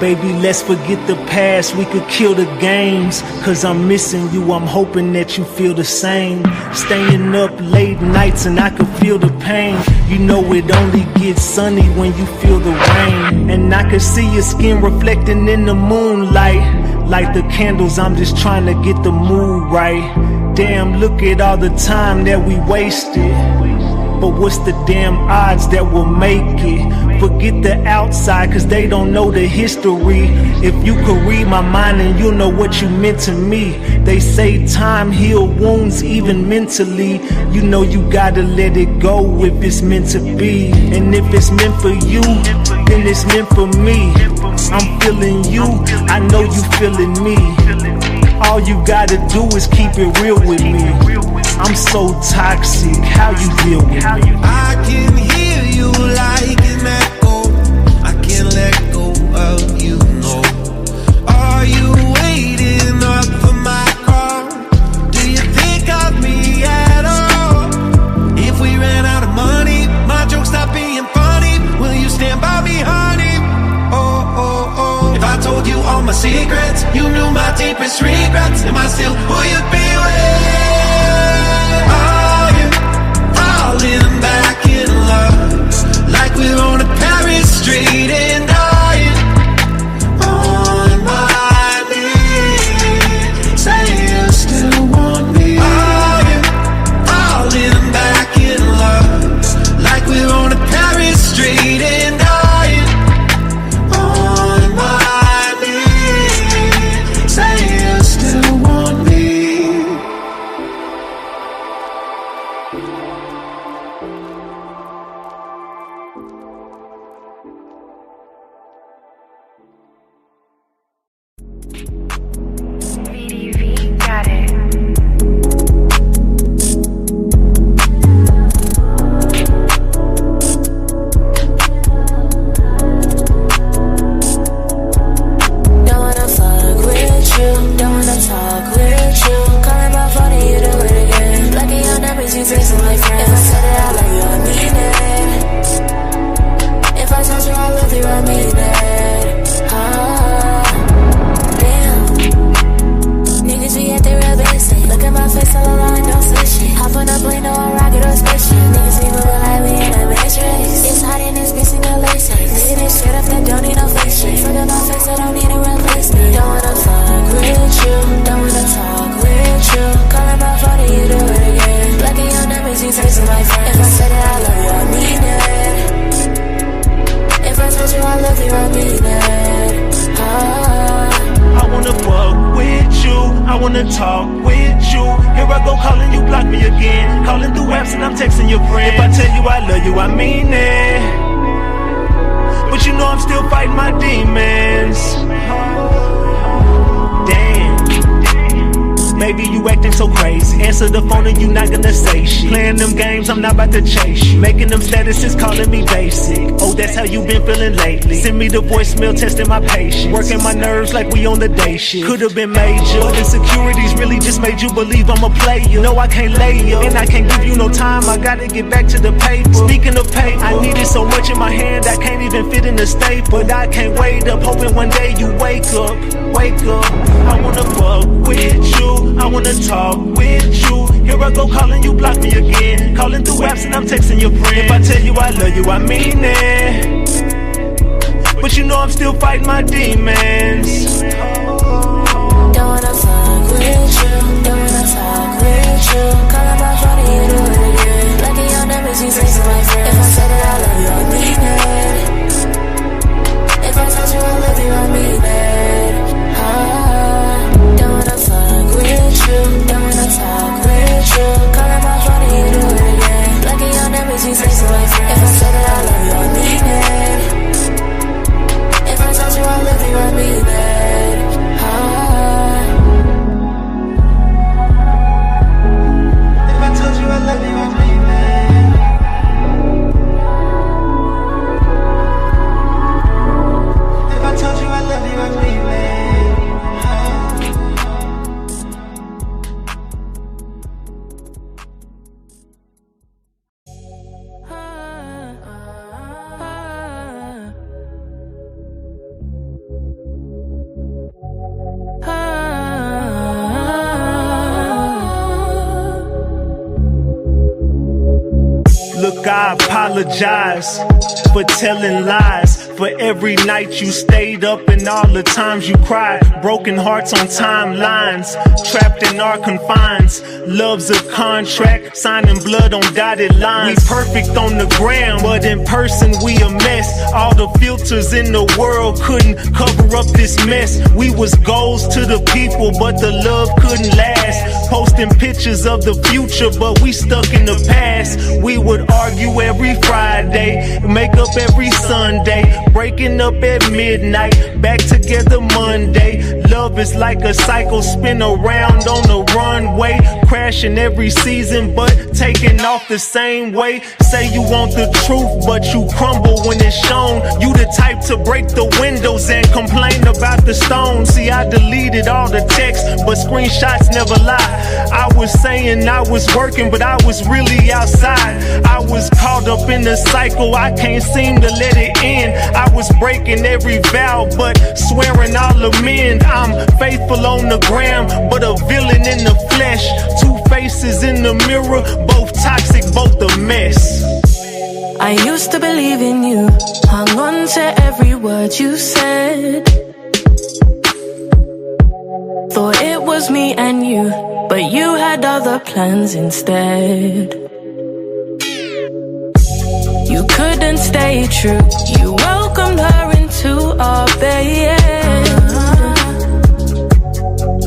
Baby, let's forget the past, we could kill the games. Cause I'm missing you, I'm hoping that you feel the same. Staying up late nights and I could feel the pain. You know it only gets sunny when you feel the rain. And I could see your skin reflecting in the moonlight. Light the candles, I'm just trying to get the mood right. Damn, look at all the time that we wasted. But what's the damn odds that we'll make it? Forget the outside, cause they don't know the history. If you could read my mind and you'll know what you meant to me. They say time heal wounds even mentally. You know you gotta let it go if it's meant to be. And if it's meant for you, then it's meant for me. I'm feeling you, I know you feeling me. All you gotta do is keep it real with me. I'm so toxic, how you deal with me? I can hear you like an echo. I can't let go of you, no. Are you waiting up for my call? Do you think of me at all? If we ran out of money, my jokes stop being funny, will you stand by me, honey? Oh, oh, oh. If I told you all my secrets, you knew my deepest regrets, am I still who you'd be with? Falling back in love, like we're on a Paris street and dying on my knees. Say you still want me. Falling back in love, like we're on a Paris street and dying on my knees. Say you still want me. I'm not about to chase you. Making them statuses calling me basic. Oh, that's how you been feeling lately. Send me the voicemail testing my patience. Working my nerves like we on the day shift. Could've been major, but insecurities really just made you believe I'm a player. No, I can't lay up, and I can't give you no time. I gotta get back to the paper. Speaking of paper, I need it so much in my hand I can't even fit in the staple. But I can't wait up, hoping one day you wake up. Wake up, I wanna fuck with you, I wanna talk with you. Here I go calling you, block me again. Calling through apps and I'm texting your friend. If I tell you I love you, I mean it. But you know I'm still fighting my demons. Don't wanna fuck with you, don't wanna talk with you. Calling my phone and you do it again. Lucky your numbers, you say to my friends. If I said that I love you, I mean it. If I told you I love you, I mean it. Don't wanna fuck with you, don't wanna talk with you. Calling my phone and you do it again. Lucky your numbers, you say to my friends. If I said that I love you, I mean it. If I told you I love you, I mean it. Look, I apologize for telling lies, for every night you stayed up and all the times you cried. Broken hearts on timelines, trapped in our confines. Love's a contract, signing blood on dotted lines. We perfect on the gram, but in person we a mess. All the filters in the world couldn't cover up this mess. We was goals to the people, but the love couldn't last. Posting pictures of the future, but we stuck in the past. We would argue every Friday, make up every Sunday, breaking up at midnight, back together Monday. Love is like a cycle, spin around on the runway, crashing every season, but taking off the same way. Say you want the truth, but you crumble when it's shown. You the type to break the windows and complain about the stone. See, I deleted all the text, but screenshots never lie. I was saying I was working, but I was really outside. I was caught up in the cycle, I can't seem to let it end. I was breaking every vow, but swearing I'll amend. I'm faithful on the gram, but a villain in the flesh. Two faces in the mirror, both toxic, both a mess. I used to believe in you, hung on to every word you said. Thought it was me and you, but you had other plans instead. You couldn't stay true, you welcomed her into our bed.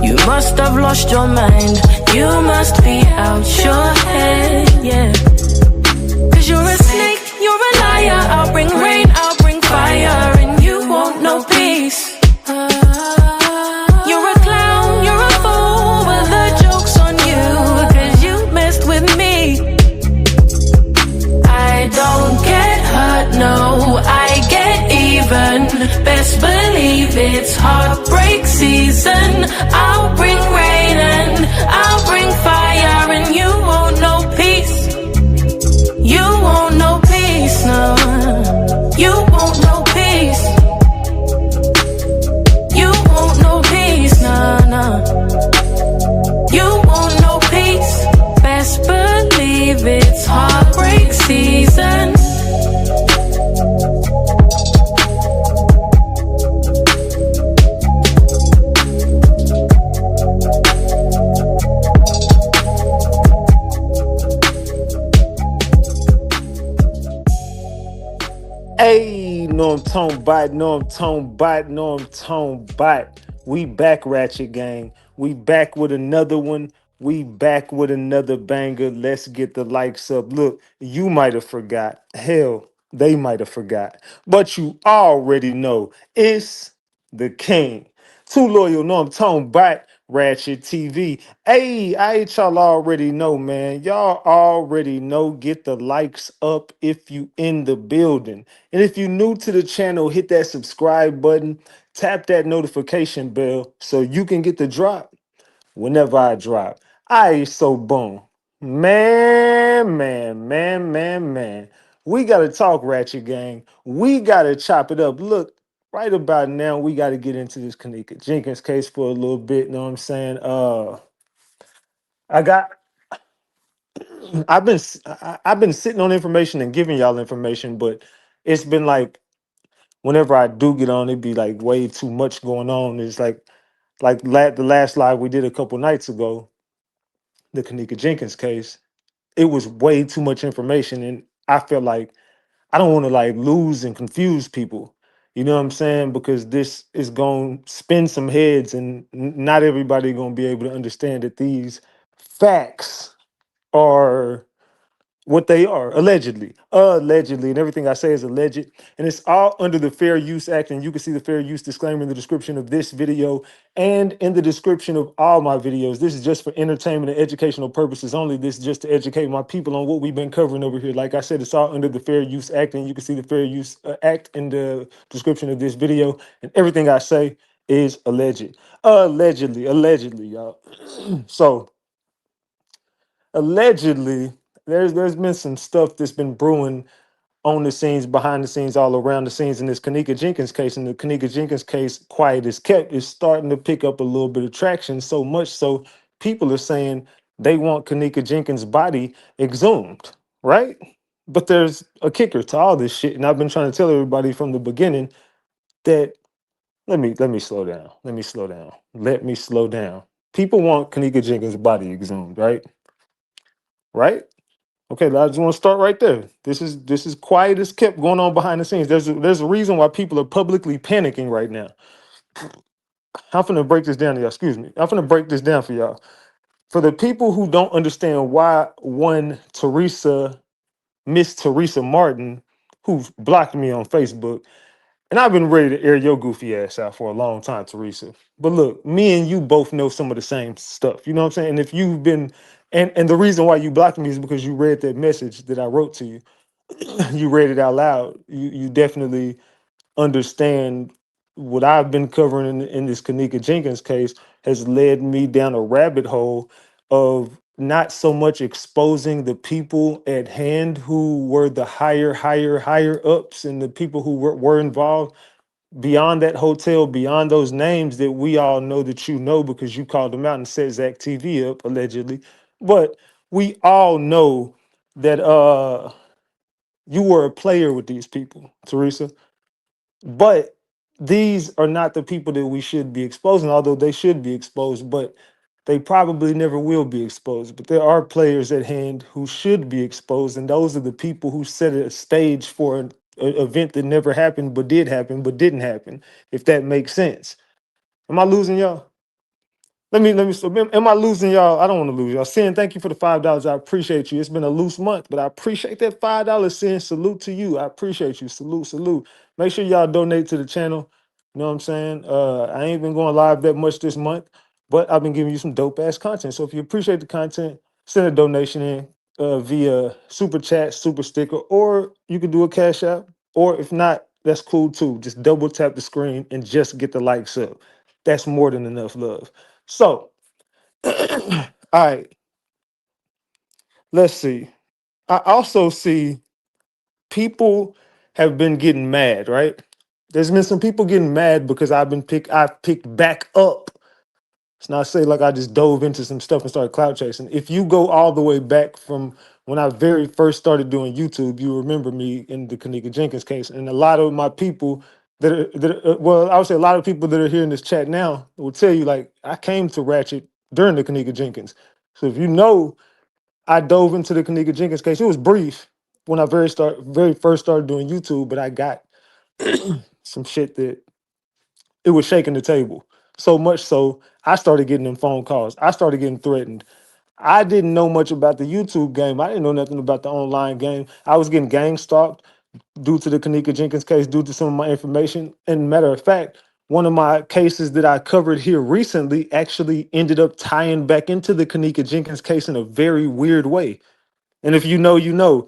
You must have lost your mind, you must be out your head, yeah. Cause you're a snake, you're a liar. I'll bring rain, I'll bring fire, and you won't know peace. You're a clown, you're a fool, but the joke's on you, cause you messed with me. I don't get hurt, no, I get even. Best believe it's heartbreak season. I'll bring rain and I'll bring fire, and you won't know peace. You won't know peace, no. You won't know peace. You won't know peace, no, no. You won't know peace. Best believe it's heartbreak season. Hey, know I'm tone bite, know I'm tone bite, know I'm tone bite. We back, Ratchet Gang. We back with another one. We back with another banger. Let's get the likes up. Look, you might have forgot. Hell, they might have forgot. But you already know it's the king. Too loyal, know I'm tone bite. Ratchet TV. Hey, y'all already know, man. Y'all already know. Get the likes up if you in the building. And if you're new to the channel, hit that subscribe button. Tap that notification bell so you can get the drop whenever I drop. So boom. Man. We got to talk, Ratchet Gang. We got to chop it up. Look, right about now, we got to get into this Kenneka Jenkins case for a little bit. Know what I'm saying? I got, I've been sitting on information and giving y'all information, but it's been like, whenever I do get on, it be like way too much going on. It's the last live we did a couple nights ago, the Kenneka Jenkins case. It was way too much information, and I felt like I don't want to like lose and confuse people. You know what I'm saying? Because this is going to spin some heads, and not everybody going to be able to understand that these facts are what they are, allegedly, and everything I say is alleged, and it's all under the Fair Use Act. And you can see the Fair Use disclaimer in the description of this video and in the description of all my videos. This is just for entertainment and educational purposes only. This is just to educate my people on what we've been covering over here. Like I said, it's all under the Fair Use Act, and you can see the Fair Use Act in the description of this video, and everything I say is alleged. Allegedly, y'all. So allegedly, there's been some stuff that's been brewing on the scenes, behind the scenes, all around the scenes in this Kenneka Jenkins case. And the Kenneka Jenkins case, quiet as kept, is starting to pick up a little bit of traction, so much so people are saying they want Kenneka Jenkins' body exhumed, right? But there's a kicker to all this shit, and I've been trying to tell everybody from the beginning that let me slow down. Let me slow down. Let me slow down. People want Kenneka Jenkins' body exhumed, right? Right? Okay, I just want to start right there. This is quiet as kept going on behind the scenes. There's a reason why people are publicly panicking right now. I'm gonna break this down to y'all. Excuse me. I'm gonna break this down for y'all. For the people who don't understand why one Teresa, Miss Teresa Martin, who blocked me on Facebook, and I've been ready to air your goofy ass out for a long time, Teresa. But look, me and you both know some of the same stuff. You know what I'm saying? And if you've been and the reason why you blocked me is because you read that message that I wrote to you. You read it out loud. You definitely understand what I've been covering in this Kenneka Jenkins case has led me down a rabbit hole of not so much exposing the people at hand who were the higher ups and the people who were involved beyond that hotel, beyond those names that we all know that you know because you called them out and set Zach TV up allegedly. But we all know that you were a player with these people, Teresa. But these are not the people that we should be exposing, although they should be exposed, but they probably never will be exposed. But there are players at hand who should be exposed, and those are the people who set a stage for an event that never happened, but did happen, but didn't happen, if that makes sense. Am I losing y'all? Let me. So, am I losing y'all? I don't want to lose y'all. Sin, thank you for the $5. I appreciate you. It's been a loose month, but I appreciate that $5. Sin, salute to you. I appreciate you. Salute, salute. Make sure y'all donate to the channel. You know what I'm saying? I ain't been going live that much this month, but I've been giving you some dope ass content. So if you appreciate the content, send a donation in via super chat, super sticker, or you can do a cash app. Or if not, that's cool too. Just double tap the screen and just get the likes up. That's more than enough love. So, all right, let's see. I also see people have been getting mad, right? There's been some people getting mad because I've picked back up. It's not say like I just dove into some stuff and started cloud chasing. If you go all the way back from when I very first started doing YouTube, you remember me in the Kenneka Jenkins case. And a lot of my people well, I would say a lot of people that are here in this chat now will tell you like I came to Ratchet during the Kenneka Jenkins. So if you know I dove into the Kenneka Jenkins case, it was brief when I very first started doing YouTube, but I got some shit that it was shaking the table. So much so, I started getting them phone calls. I started getting threatened. I didn't know much about the YouTube game. I didn't know nothing about the online game. I was getting gang stalked due to the Kenneka Jenkins case, due to some of my information. And matter of fact, one of my cases that I covered here recently actually ended up tying back into the Kenneka Jenkins case in a very weird way. And if you know, you know.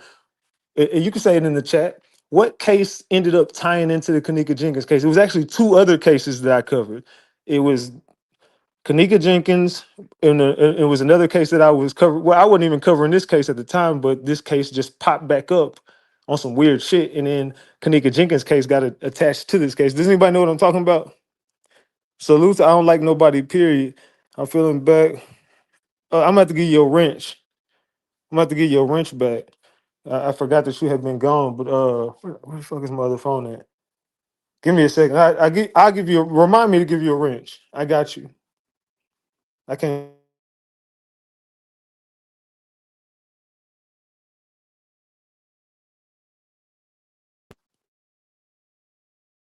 And you can say it in the chat. What case ended up tying into the Kenneka Jenkins case? It was actually two other cases that I covered. It was Kenneka Jenkins, and it was another case that I was covering. Well, I wasn't even covering this case at the time, but this case just popped back up on some weird shit, and then Kenneka Jenkins case got attached to this case. Does anybody know what I'm talking about? Salute to I don't like nobody. Period. I'm feeling back. I'm gonna have to give you a wrench. I'm gonna have to give you a wrench back. I forgot that you had been gone, but where the fuck is my other phone at? Give me a second. I'll give you remind me to give you a wrench. I got you. I can't.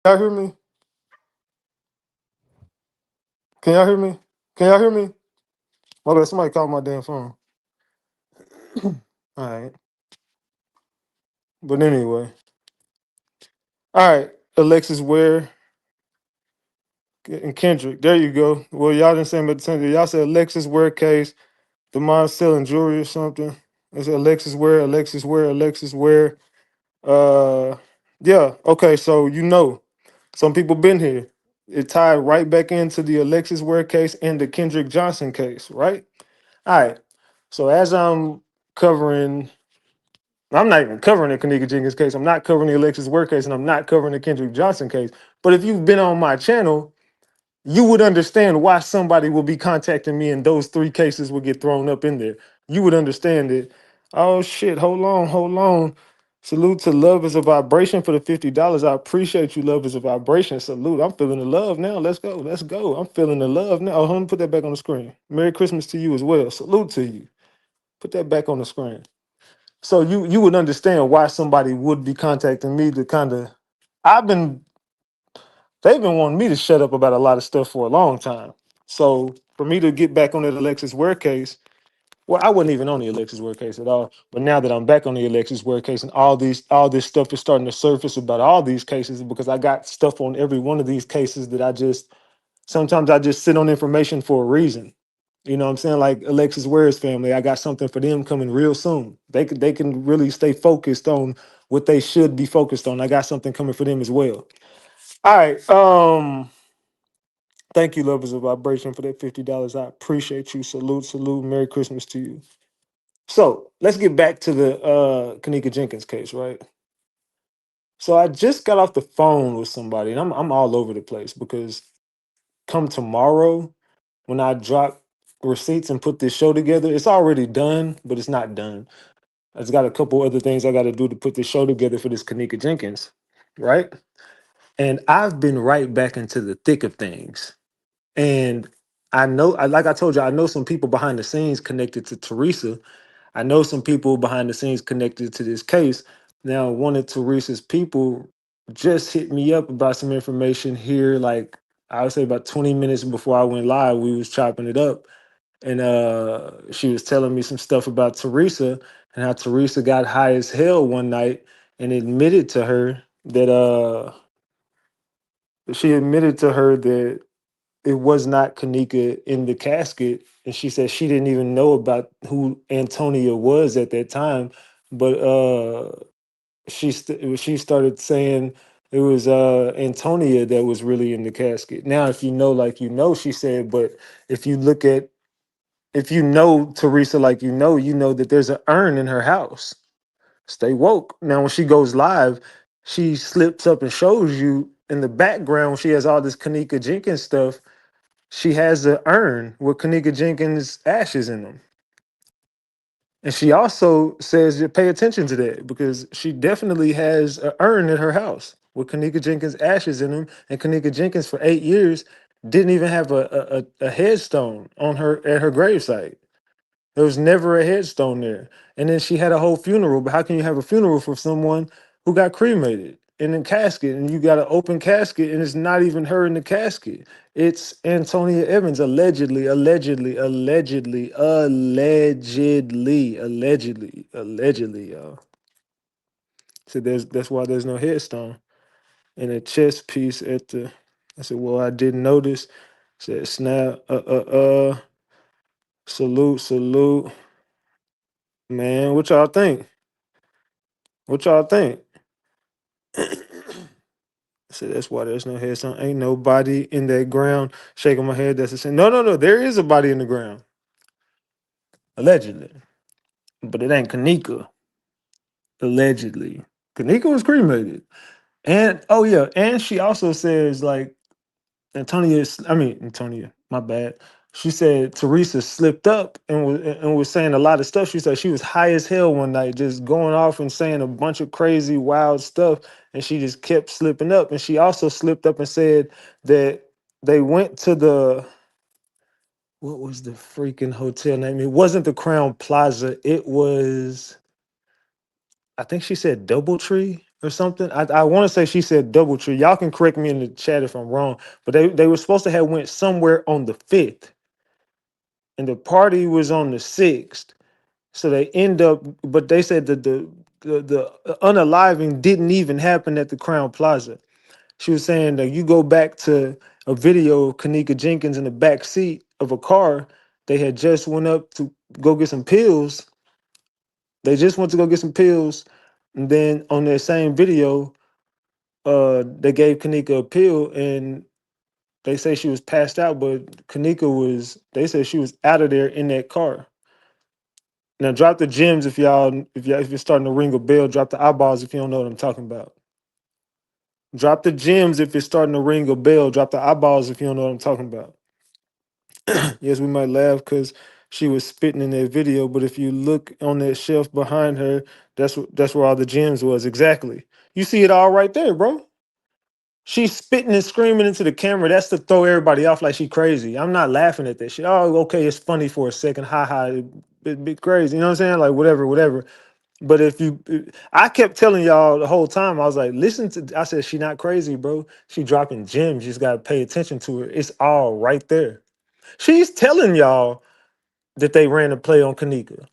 Y'all hear me? Can y'all hear me? Can y'all hear me? My bad. Somebody called my damn phone. All right. But anyway. All right. Alexis Ware and Kendrick. There you go. Well, y'all didn't say them at the same time. Y'all said Alexis Ware case. Demond selling jewelry or something. It's Alexis Ware, Alexis Ware, Alexis Ware. Uh, yeah. Okay. So you know, some people been here. It tied right back into the Alexis Ware case and the Kendrick Johnson case, right? All right. So as I'm not even covering the Kenneka Jenkins case. I'm not covering the Alexis Ware case, and I'm not covering the Kendrick Johnson case. But if you've been on my channel, you would understand why somebody will be contacting me and those three cases will get thrown up in there. You would understand it. Oh shit, hold on, hold on. Salute to Love is a Vibration for the $50. I appreciate you. Love is a Vibration. Salute. I'm feeling the love now. Let's go. Let's go. I'm feeling the love now. Oh, hold on, put that back on the screen. Merry Christmas to you as well. Salute to you. Put that back on the screen. So you would understand why somebody would be contacting me to kind of. I've been they've been wanting me to shut up about a lot of stuff for a long time. So for me to get back on that Alexis Ware case, well, I wasn't even on the Alexis Ware case at all. But now that I'm back on the Alexis Ware case and all this stuff is starting to surface about all these cases because I got stuff on every one of these cases that I just sometimes I just sit on information for a reason. You know what I'm saying? Like Alexis Ware's family, I got something for them coming real soon. They can really stay focused on what they should be focused on. I got something coming for them as well. All right. Thank you, Lovers of Vibration, for that $50. I appreciate you. Salute, salute. Merry Christmas to you. So let's get back to the Kenneka Jenkins case, right? So I just got off the phone with somebody, and I'm all over the place because come tomorrow, when I drop receipts and put this show together, it's already done, but it's not done. I just got a couple other things I got to do to put this show together for this Kenneka Jenkins, right? And I've been right back into the thick of things. And like I told you, I know some people behind the scenes connected to Teresa. I know some people behind the scenes connected to this case. Now, one of Teresa's people just hit me up about some information here, like I would say about 20 minutes before I went live, we was chopping it up. And she was telling me some stuff about Teresa and how Teresa got high as hell one night and admitted to her that she admitted to her that it was not Kenneka in the casket, and she said she didn't even know about who Antonia was at that time. But she started saying it was Antonia that was really in the casket. Now, if you know, like you know, she said. But if you look at if you know Teresa, like you know that there's an urn in her house. Stay woke. Now, when she goes live, she slips up and shows you in the background. She has all this Kenneka Jenkins stuff. She has an urn with Kenneka Jenkins ashes in them. And she also says to pay attention to that because she definitely has an urn in her house with Kenneka Jenkins ashes in them. And Kenneka Jenkins for 8 years didn't even have a headstone on her at her gravesite. There was never a headstone there. And then she had a whole funeral. But how can you have a funeral for someone who got cremated in a casket and you got an open casket and it's not even her in the casket? It's Antonia Evans, allegedly, allegedly, allegedly, allegedly, allegedly, allegedly, y'all. So that's why there's no headstone. And a chest piece at the I said, well, I didn't notice. Said snap, salute, salute. Man, what y'all think? What y'all think? So that's why there's no headstone. Ain't no body in that ground. Shaking my head. That's the same. No, no, no. There is a body in the ground. Allegedly. But it ain't Kenneka. Allegedly. Kenneka was cremated. And oh yeah. And she also says like Antonia, my bad. She said Teresa slipped up and was saying a lot of stuff. She said she was high as hell one night, just going off and saying a bunch of crazy, wild stuff, and she just kept slipping up. And she also slipped up and said that they went to the what was the freaking hotel name? It wasn't the Crown Plaza. It was I think she said Doubletree or something. I want to say she said Doubletree. Y'all can correct me in the chat if I'm wrong. But they were supposed to have went somewhere on the 5th. And the party was on the 6th. So they end up, but they said that the unaliving didn't even happen at the Crown Plaza. She was saying that you go back to a video of Kenneka Jenkins in the back seat of a car. They had just went up to go get some pills. They just went to go get some pills. And then on that same video, they gave Kenneka a pill and they say she was passed out, but they said she was out of there in that car. Now drop the gems if you're starting to ring a bell, drop the eyeballs if you don't know what I'm talking about. Drop the gems if it's starting to ring a bell, drop the eyeballs if you don't know what I'm talking about. Yes, we might laugh because she was spitting in that video. But if you look on that shelf behind her, that's where all the gems was. Exactly. You see it all right there, bro. She's spitting and screaming into the camera. That's to throw everybody off like she crazy. I'm not laughing at that shit. Oh, okay, it's funny for a second. Ha ha. It be crazy. You know what I'm saying? Like whatever, whatever. But I kept telling y'all the whole time. I was like, listen to. I said she not crazy, bro. She dropping gems. You just gotta pay attention to her. It's all right there. She's telling y'all that they ran a play on Kenneka.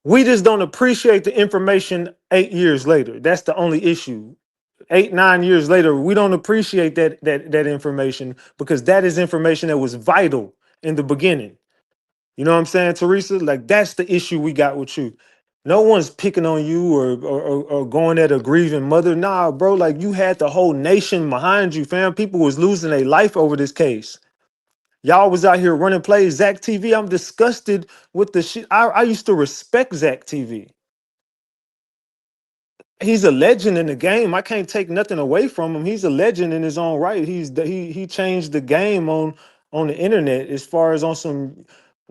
We just don't appreciate the information 8 years later. That's the only issue. 8, 9 years later, we don't appreciate that information because that is information that was vital in the beginning. You know what I'm saying, Teresa? Like that's the issue we got with you. No one's picking on you or going at a grieving mother. Nah, bro. Like you had the whole nation behind you, fam. People was losing their life over this case. Y'all was out here running plays. Zach TV. I'm disgusted with the shit. I used to respect Zach TV. He's a legend in the game. I can't take nothing away from him. He's a legend in his own right. He changed the game on the internet as far as on some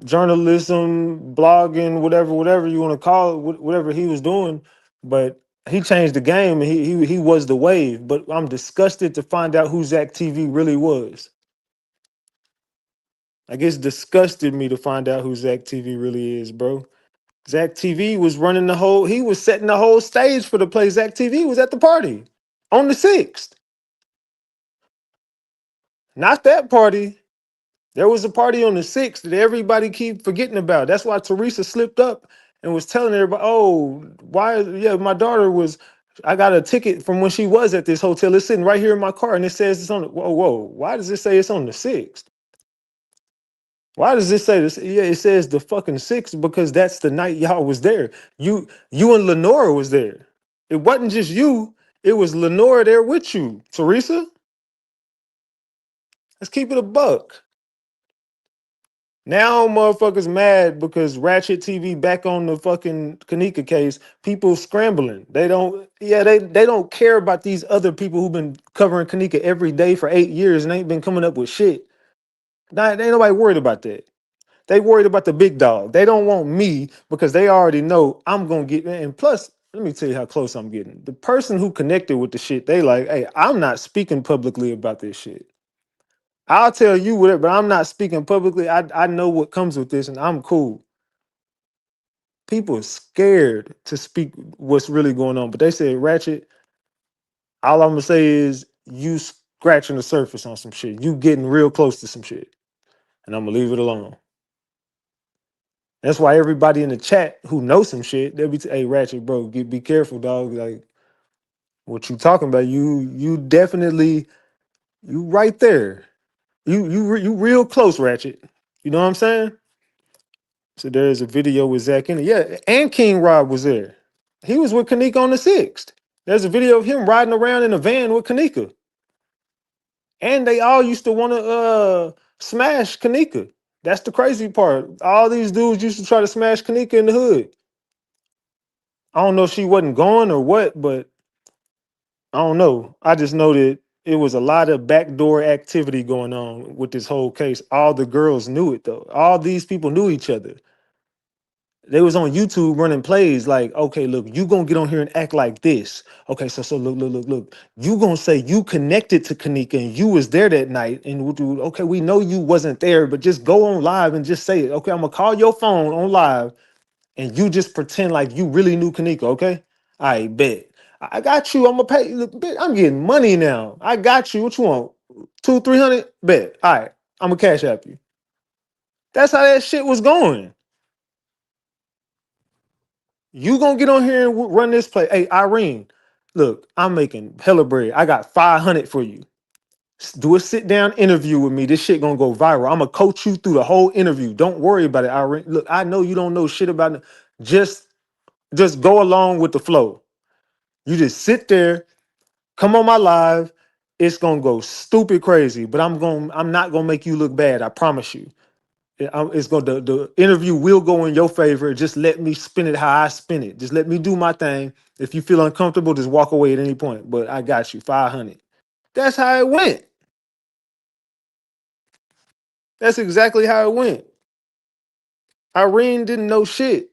journalism, blogging, whatever you want to call it, whatever he was doing. But he changed the game and he was the wave. But I'm disgusted to find out who Zach TV really was. I guess disgusted me to find out who Zach TV really is, bro. Zach TV was running he was setting the whole stage for the play. Zach TV was at the party on the 6th. Not that party. There was a party on the 6th that everybody keep forgetting about. That's why Teresa slipped up and was telling everybody, oh, why? Yeah, my daughter was, I got a ticket from when she was at this hotel. It's sitting right here in my car and it says it's on, whoa. Why does it say it's on the 6th? Why does this say this? Yeah, it says the fucking 6th because that's the night y'all was there. You and Lenora was there. It wasn't just you. It was Lenora there with you. Teresa, let's keep it a buck. Now motherfuckers mad because Ratchet TV back on the fucking Kenneka case. People scrambling. They don't care about these other people who've been covering Kenneka every day for 8 years and ain't been coming up with shit. Ain't nobody worried about that. They worried about the big dog. They don't want me because they already know I'm gonna get. And plus, let me tell you how close I'm getting. The person who connected with the shit, they like, hey, I'm not speaking publicly about this shit. I'll tell you whatever, but I'm not speaking publicly. I know what comes with this, and I'm cool. People are scared to speak what's really going on, but they said, Ratchet, all I'm gonna say is you scratching the surface on some shit. You getting real close to some shit, and I'm gonna leave it alone. That's why everybody in the chat who knows some shit, they'll be, hey, Ratchet, bro, be careful, dog. Like, what you talking about? You definitely, you right there. You real close, Ratchet. You know what I'm saying? So there's a video with Zach in it. Yeah, and King Rob was there. He was with Kenneka on the 6th. There's a video of him riding around in a van with Kenneka. And they all used to want to smash Kenneka. That's the crazy part. All these dudes used to try to smash Kenneka in the hood. I don't know if she wasn't gone or what, but I don't know. I just know that it was a lot of backdoor activity going on with this whole case. All the girls knew it though. All these people knew each other. They was on YouTube running plays like, okay, look, you gonna get on here and act like this. Okay, so look. You gonna say you connected to Kenneka and you was there that night. And we'll do, okay, we know you wasn't there, but just go on live and just say it. Okay, I'm gonna call your phone on live and you just pretend like you really knew Kenneka, okay? I bet. I got you. I'm gonna pay. Look, bet, I'm getting money now. I got you. What you want? 200, 300? Bet. All right. I'm gonna cash app you. That's how that shit was going. You gonna get on here and run this play? Hey, Irene, look, I'm making hella bread. I got 500 for you. Do a sit down interview with me. This shit gonna go viral. I'm gonna coach you through the whole interview. Don't worry about it, Irene. Look, I know you don't know shit about it. Just go along with the flow. You just sit there, come on my live. It's gonna go stupid crazy, but I'm not gonna make you look bad. I promise you. It's going the interview will go in your favor. Just let me spin it how I spin it. Just let me do my thing. If you feel uncomfortable, just walk away at any point. But I got you 500. That's how it went. That's exactly how it went. Irene didn't know shit.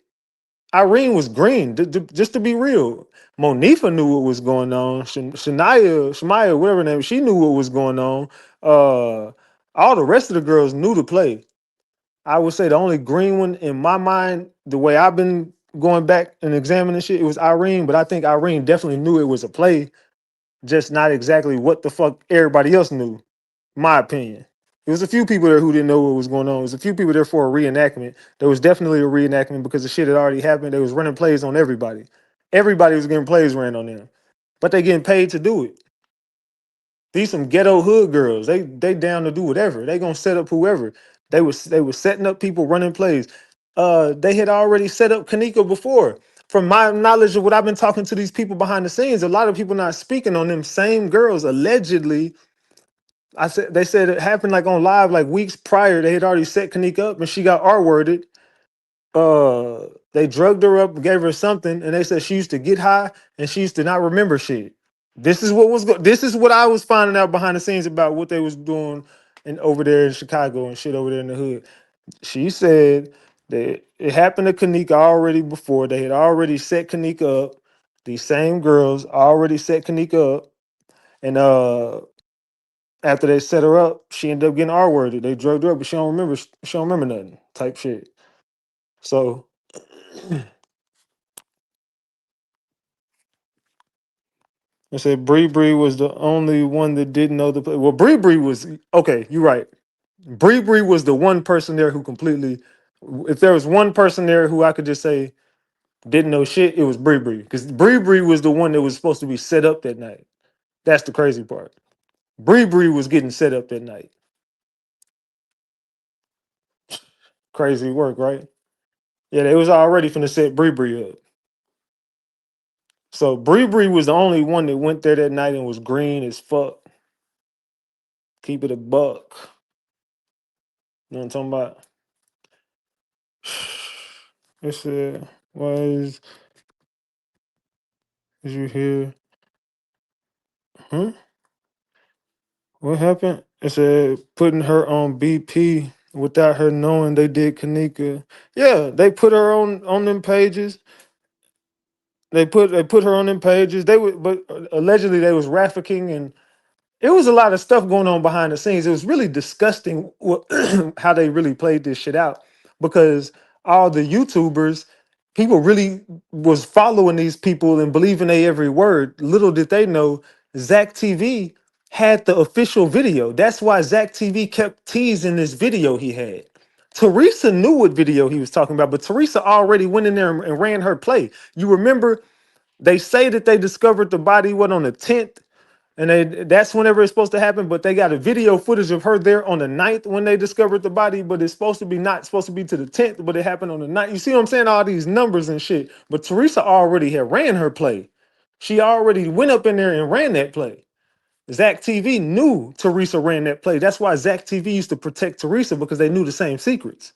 Irene was green. Just to be real, Monifa knew what was going on. Shemaya, whatever her name, she knew what was going on. All the rest of the girls knew to play. I would say the only green one in my mind, the way I've been going back and examining shit, it was Irene. But I think Irene definitely knew it was a play, just not exactly what the fuck everybody else knew. My opinion. There was a few people there who didn't know what was going on. There was a few people there for a reenactment. There was definitely a reenactment because the shit had already happened. They was running plays on everybody. Everybody was getting plays ran on them, but they getting paid to do it. These some ghetto hood girls. They down to do whatever. They gonna set up whoever. They was setting up people running plays. They had already set up Kenneka before. From my knowledge of what I've been talking to these people behind the scenes, a lot of people not speaking on them same girls allegedly. They said it happened like on live like weeks prior. They had already set Kenneka up and she got R-worded. They drugged her up, gave her something, and they said she used to get high and she used to not remember shit. This is what I was finding out behind the scenes about what they was doing and over there in Chicago and shit over there in the hood. She said that it happened to Kenneka already before. They had already set Kenneka up. These same girls already set Kenneka up. And after they set her up, she ended up getting R-worded. They drugged her up, but she don't remember nothing type shit. So I said Bree Bree was the only one that didn't know the play. Well, Bree Bree was okay. You're right. Bree Bree was the one person there who completely. If there was one person there who I could just say didn't know shit, it was Bree Bree because Bree Bree was the one that was supposed to be set up that night. That's the crazy part. Bree Bree was getting set up that night. Crazy work, right? Yeah, they was already finna set Bree Bree up. So Bree Bree was the only one that went there that night and was green as fuck. Keep it a buck. You know what I'm talking about? It said, why is you here? Huh? What happened? It said putting her on BP without her knowing they did Kenneka. Yeah, they put her on them pages. They put her on them pages. They would, but allegedly they was trafficking and it was a lot of stuff going on behind the scenes. It was really disgusting how they really played this shit out because all the YouTubers, people really was following these people and believing they every word. Little did they know, Zach TV had the official video. That's why Zach TV kept teasing this video he had. Teresa knew what video he was talking about, but Teresa already went in there and ran her play. You remember they say that they discovered the body what on the 10th and that's whenever it's supposed to happen, but they got a video footage of her there on the 9th when they discovered the body, but it's supposed to be not supposed to be to the 10th, but it happened on the 9th. You see what I'm saying? All these numbers and shit. But Teresa already had ran her play. She already went up in there and ran that play. Zach TV knew Teresa ran that play. That's why Zach TV used to protect Teresa because they knew the same secrets.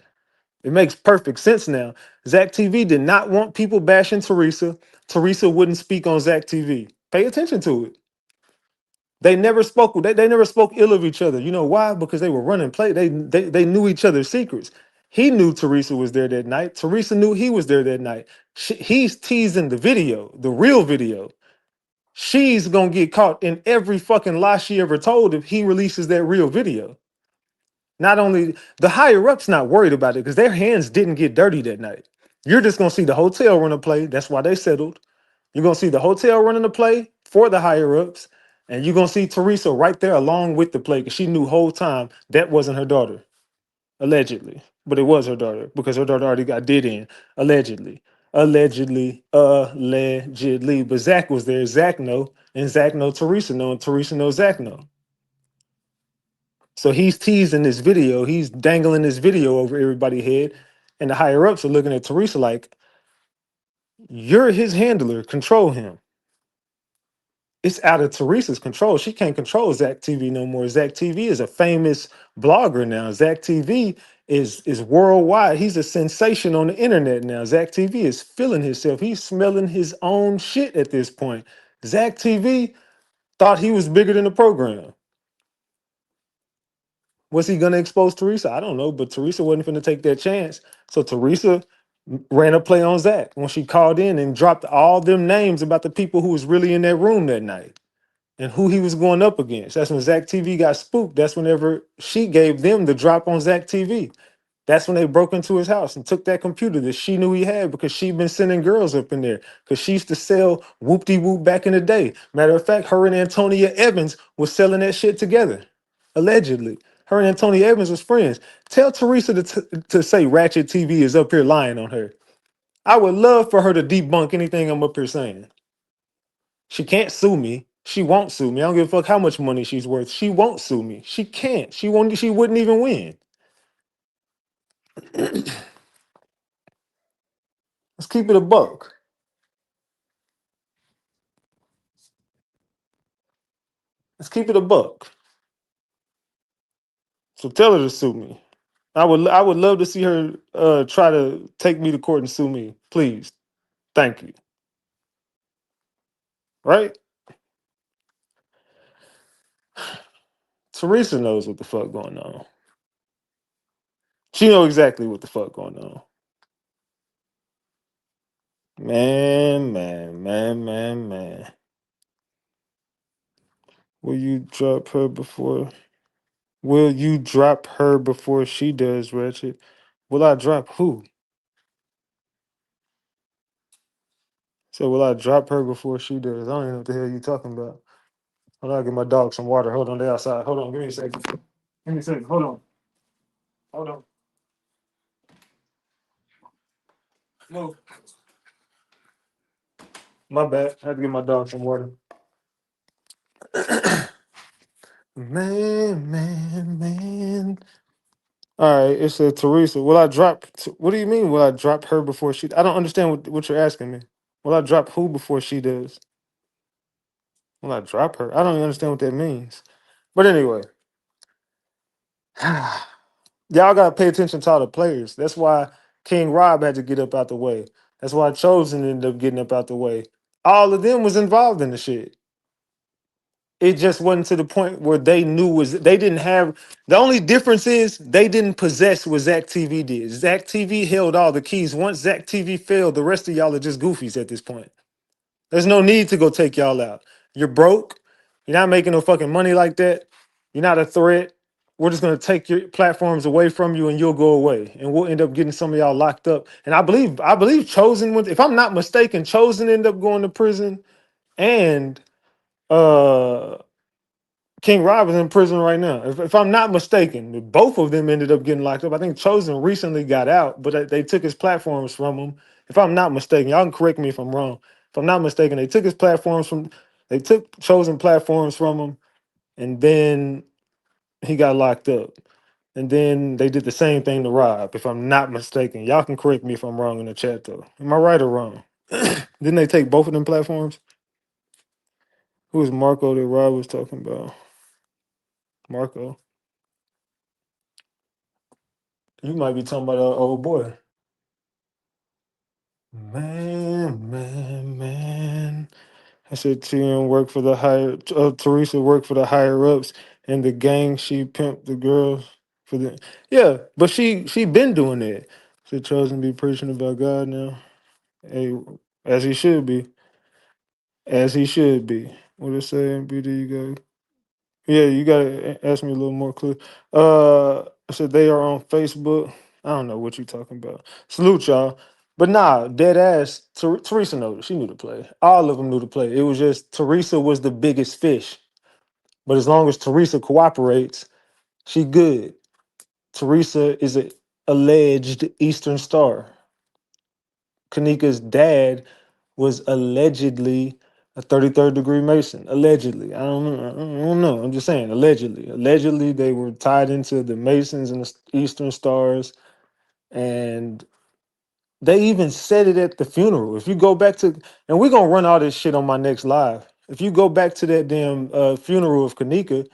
It makes perfect sense now. Zach TV did not want people bashing Teresa. Teresa wouldn't speak on Zach TV. Pay attention to it. They never spoke. They never spoke ill of each other. You know why? Because they were running play. They knew each other's secrets. He knew Teresa was there that night. Teresa knew he was there that night. He's teasing the video, the real video. She's gonna get caught in every fucking lie she ever told if he releases that real video. Not only the higher ups not worried about it because their hands didn't get dirty that night. You're just gonna see the hotel run a play. That's why they settled. You're gonna see the hotel running the play for the higher ups, and you're gonna see Teresa right there along with the play because she knew whole time that wasn't her daughter, allegedly, but it was her daughter because her daughter already got did in allegedly, allegedly. But Zach was there. Zach know, and Zach know Teresa know, and Teresa know Zach know. So he's teasing this video. He's dangling this video over everybody's head, and the higher ups are looking at Teresa like, "You're his handler. Control him." It's out of Teresa's control. She can't control Zach TV no more. Zach TV is a famous blogger now. Zach TV is worldwide. He's a sensation on the internet now. Zach TV is feeling himself. He's smelling his own shit at this point. Zach TV thought he was bigger than the program. Was he gonna expose Teresa? I don't know, but Teresa wasn't gonna take that chance. So Teresa ran a play on Zach when she called in and dropped all them names about the people who was really in that room that night and who he was going up against. That's when Zach TV got spooked. That's whenever she gave them the drop on Zach TV. That's when they broke into his house and took that computer that she knew he had because she'd been sending girls up in there because she used to sell whoop-de-whoop back in the day. Matter of fact, her and Antonia Evans was selling that shit together, allegedly. Her and Antonia Evans was friends. Tell Teresa to say Ratchet TV is up here lying on her. I would love for her to debunk anything I'm up here saying. She can't sue me. She won't sue me. I don't give a fuck how much money she's worth. She won't sue me. She can't. She won't. She wouldn't even win. Let's keep it a buck. Let's keep it a buck. So tell her to sue me. I would love to see her try to take me to court and sue me. Please. Thank you. Right? Teresa knows what the fuck going on. She knows exactly what the fuck going on. Man. Will you drop her before? Will you drop her before she does, Ratchet? Will I drop who? So will I drop her before she does? I don't even know what the hell you talking about. Hold on, I'll get my dog some water. Hold on, they outside. Hold on, give me a second. Give me a second. Hold on. Hold on. Move. My bad. I had to get my dog some water. Man. All right, it said Teresa. Will I drop? What do you mean? Will I drop her before she? I don't understand what you're asking me. Will I drop who before she does? Will I drop her? I don't even understand what that means. But anyway, y'all gotta pay attention to all the players. That's why King Rob had to get up out the way. That's why Chosen ended up getting up out the way. All of them was involved in the shit. It just wasn't to the point where they knew was they didn't have the only difference is they didn't possess what Zach TV did. Zach TV held all the keys. Once Zach TV failed, the rest of y'all are just goofies at this point. There's no need to go take y'all out. You're broke. You're not making no fucking money like that. You're not a threat. We're just gonna take your platforms away from you and you'll go away. And we'll end up getting some of y'all locked up. And I believe Chosen went, if I'm not mistaken, Chosen ended up going to prison and uh King Rob is in prison right now. If I'm not mistaken, both of them ended up getting locked up. I think Chosen recently got out, but they took his platforms from him. If I'm not mistaken, y'all can correct me if I'm wrong. If I'm not mistaken, they took Chosen platforms from him, and then he got locked up. And then they did the same thing to Rob, if I'm not mistaken. Y'all can correct me if I'm wrong in the chat though. Am I right or wrong? Didn't they take both of them platforms? Who was Marco that Rob was talking about? Marco. You might be talking about an old boy. Man. I said TM worked for the higher Teresa worked for the higher ups and the gang she pimped the girls for the yeah, but she been doing that. She chosen to be preaching about God now. Hey, as he should be. As he should be. What it say, BD you got? Yeah, you gotta ask me a little more clear. I said they are on Facebook. I don't know what you talking about. Salute y'all. But nah, dead ass. Teresa knows. She knew to play. All of them knew to play. It was just Teresa was the biggest fish. But as long as Teresa cooperates, she good. Teresa is a alleged Eastern Star. Kenneka's dad was allegedly a 33rd degree Mason. Allegedly. I don't know. I'm just saying, allegedly. Allegedly, they were tied into the Masons and the Eastern Stars. And they even said it at the funeral. If you go back to, and we're going to run all this shit on my next live. If you go back to that damn funeral of Kenneka,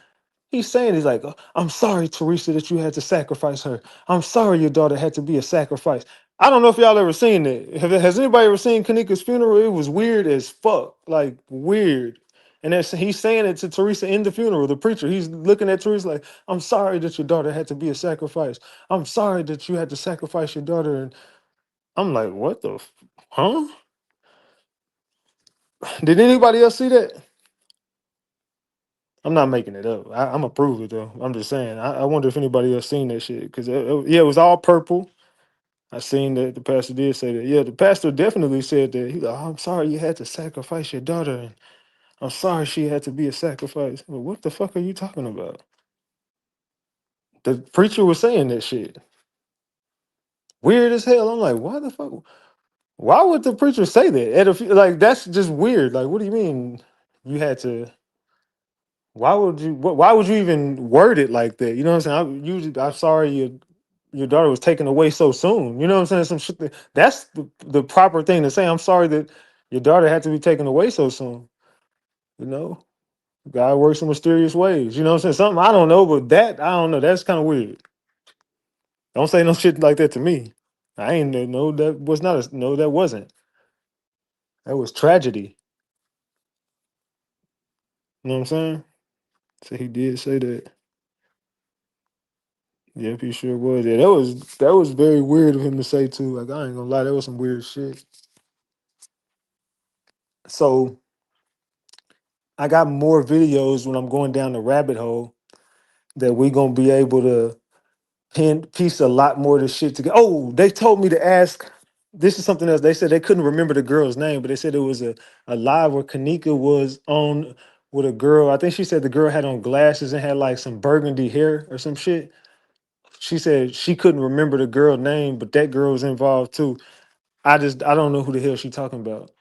he's like, "Oh, I'm sorry, Teresa, that you had to sacrifice her. I'm sorry your daughter had to be a sacrifice." I don't know if y'all ever seen that. Has anybody ever seen Kenneka's funeral? It was weird as fuck. Like, weird. And he's saying it to Teresa in the funeral, the preacher. He's looking at Teresa like, I'm sorry that your daughter had to be a sacrifice. I'm sorry that you had to sacrifice your daughter. And I'm like, what the, huh? Did anybody else see that? I'm not making it up. I'm going to prove it, though. I'm just saying. I wonder if anybody else seen that shit. Because, yeah, it was all purple. I seen that the pastor did say that. Yeah, the pastor definitely said that. He's like, I'm sorry you had to sacrifice your daughter. And I'm sorry she had to be a sacrifice. Well, what the fuck are you talking about? The preacher was saying that shit. Weird as hell. I'm like, why the fuck? Why would the preacher say that? Like, that's just weird. Like, what do you mean you had to? Why would you? Why would you even word it like that? You know what I'm saying? I'm sorry your daughter was taken away so soon. You know what I'm saying? Some shit. That's the proper thing to say. I'm sorry that your daughter had to be taken away so soon. You know, God works in mysterious ways. You know what I'm saying? Something I don't know, but that I don't know. That's kind of weird. Don't say no shit like that to me. I ain't no. That was not a no. That wasn't. That was tragedy. You know what I'm saying? So he did say that. Yep, he sure was. Yeah, that was very weird of him to say too. Like I ain't gonna lie, that was some weird shit. So I got more videos when I'm going down the rabbit hole that we gonna be able to piece a lot more of this shit together. Oh, they told me to ask. This is something else. They said they couldn't remember the girl's name, but they said it was a live where Kenneka was on with a girl. I think she said the girl had on glasses and had like some burgundy hair or some shit. She said she couldn't remember the girl name, but that girl was involved too. I don't know who the hell she talking about.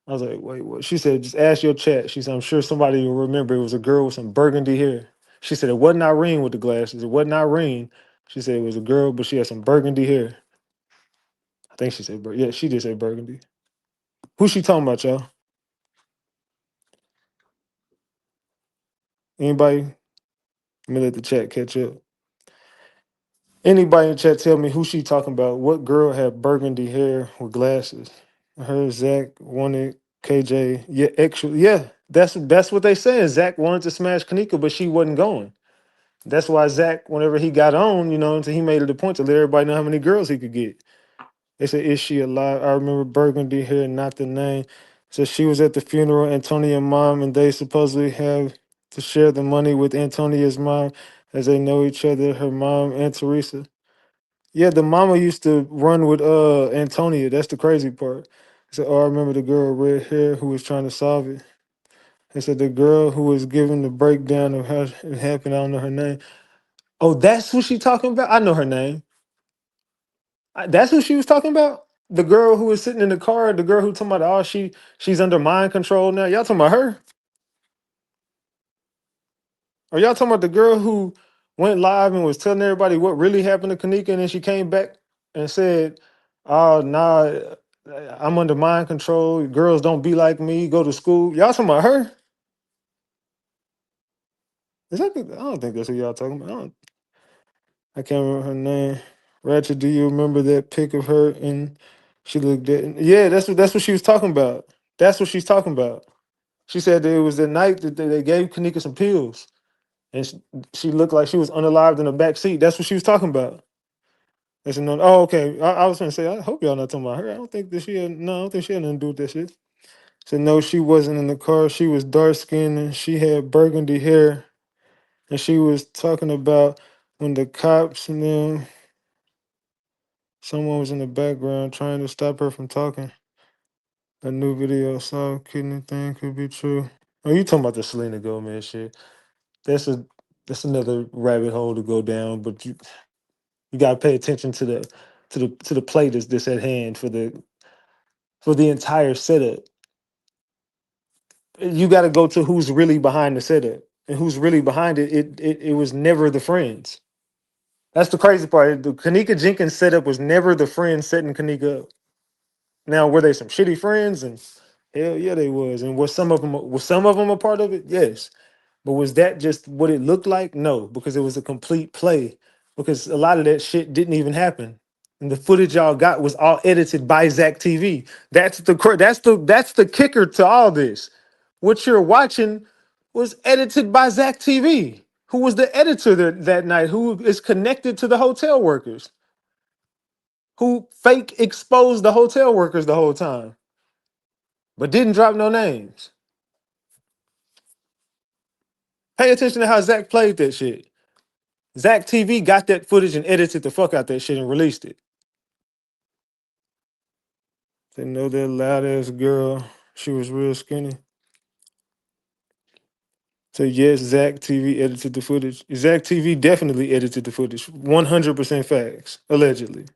I was like, wait, what? She said, just ask your chat. She said, I'm sure somebody will remember. It was a girl with some burgundy hair. She said it wasn't Irene with the glasses. It wasn't Irene. She said it was a girl, but she had some burgundy hair. I think she said, yeah, she did say burgundy. Who's she talking about, y'all? Anybody? Let me let the chat catch up. Anybody in the chat tell me who she talking about? What girl had burgundy hair with glasses? Her, Zach wanted KJ. Yeah, actually, yeah. That's what they saying. Zach wanted to smash Kenneka, but she wasn't going. That's why Zach, whenever he got on, he made it a point to let everybody know how many girls he could get. They said, is she alive? I remember burgundy hair, not the name. So she was at the funeral, Antonia's mom, and they supposedly have to share the money with Antonia's mom as they know each other, her mom and Teresa. Yeah, the mama used to run with Antonia. That's the crazy part. So, oh, I remember the girl with red hair who was trying to solve it. They said the girl who was giving the breakdown of how it happened, I don't know her name. Oh, that's who she talking about? I know her name. That's who she was talking about? The girl who was sitting in the car, the girl who talking about, oh, she's under mind control now. Y'all talking about her? Or y'all talking about the girl who went live and was telling everybody what really happened to Kenneka, and then she came back and said, oh, nah, I'm under mind control. Girls don't be like me, go to school. Y'all talking about her? I don't think that's who y'all talking about. I can't remember her name. Ratchet, do you remember that pic of her? And she looked at, yeah, that's what she was talking about. That's what she's talking about. She said that it was the night that they gave Kenneka some pills, and she looked like she was unalived in the back seat. That's what she was talking about. I said, no, oh, okay. I was gonna say, I hope y'all not talking about her. I don't think I don't think she had nothing to do with that shit. Said no, she wasn't in the car. She was dark skinned and she had burgundy hair. And she was talking about when the cops and then someone was in the background trying to stop her from talking. A new video I saw, kidney thing could be true. Oh, you talking about the Selena Gomez shit? That's a that's another rabbit hole to go down. But you gotta pay attention to the play that's at hand for the entire setup. You got to go to who's really behind the setup and who's really behind it. It was never the friends. That's the crazy part. The Kenneka Jenkins setup was never the friends setting Kenneka up. Now, were they some shitty friends? And hell yeah, they was. And was some of them a part of it? Yes. But was that just what it looked like? No, because it was a complete play. Because a lot of that shit didn't even happen. And the footage y'all got was all edited by Zach TV. That's the kicker to all this. What you're watching was edited by Zach TV, who was the editor that night, who is connected to the hotel workers, who fake exposed the hotel workers the whole time, but didn't drop no names. Pay attention to how Zach played that shit. Zach TV got that footage and edited the fuck out that shit and released it. They know that loud ass girl. She was real skinny. So yes, Zach TV edited the footage. Zach TV definitely edited the footage. 100% facts. Allegedly.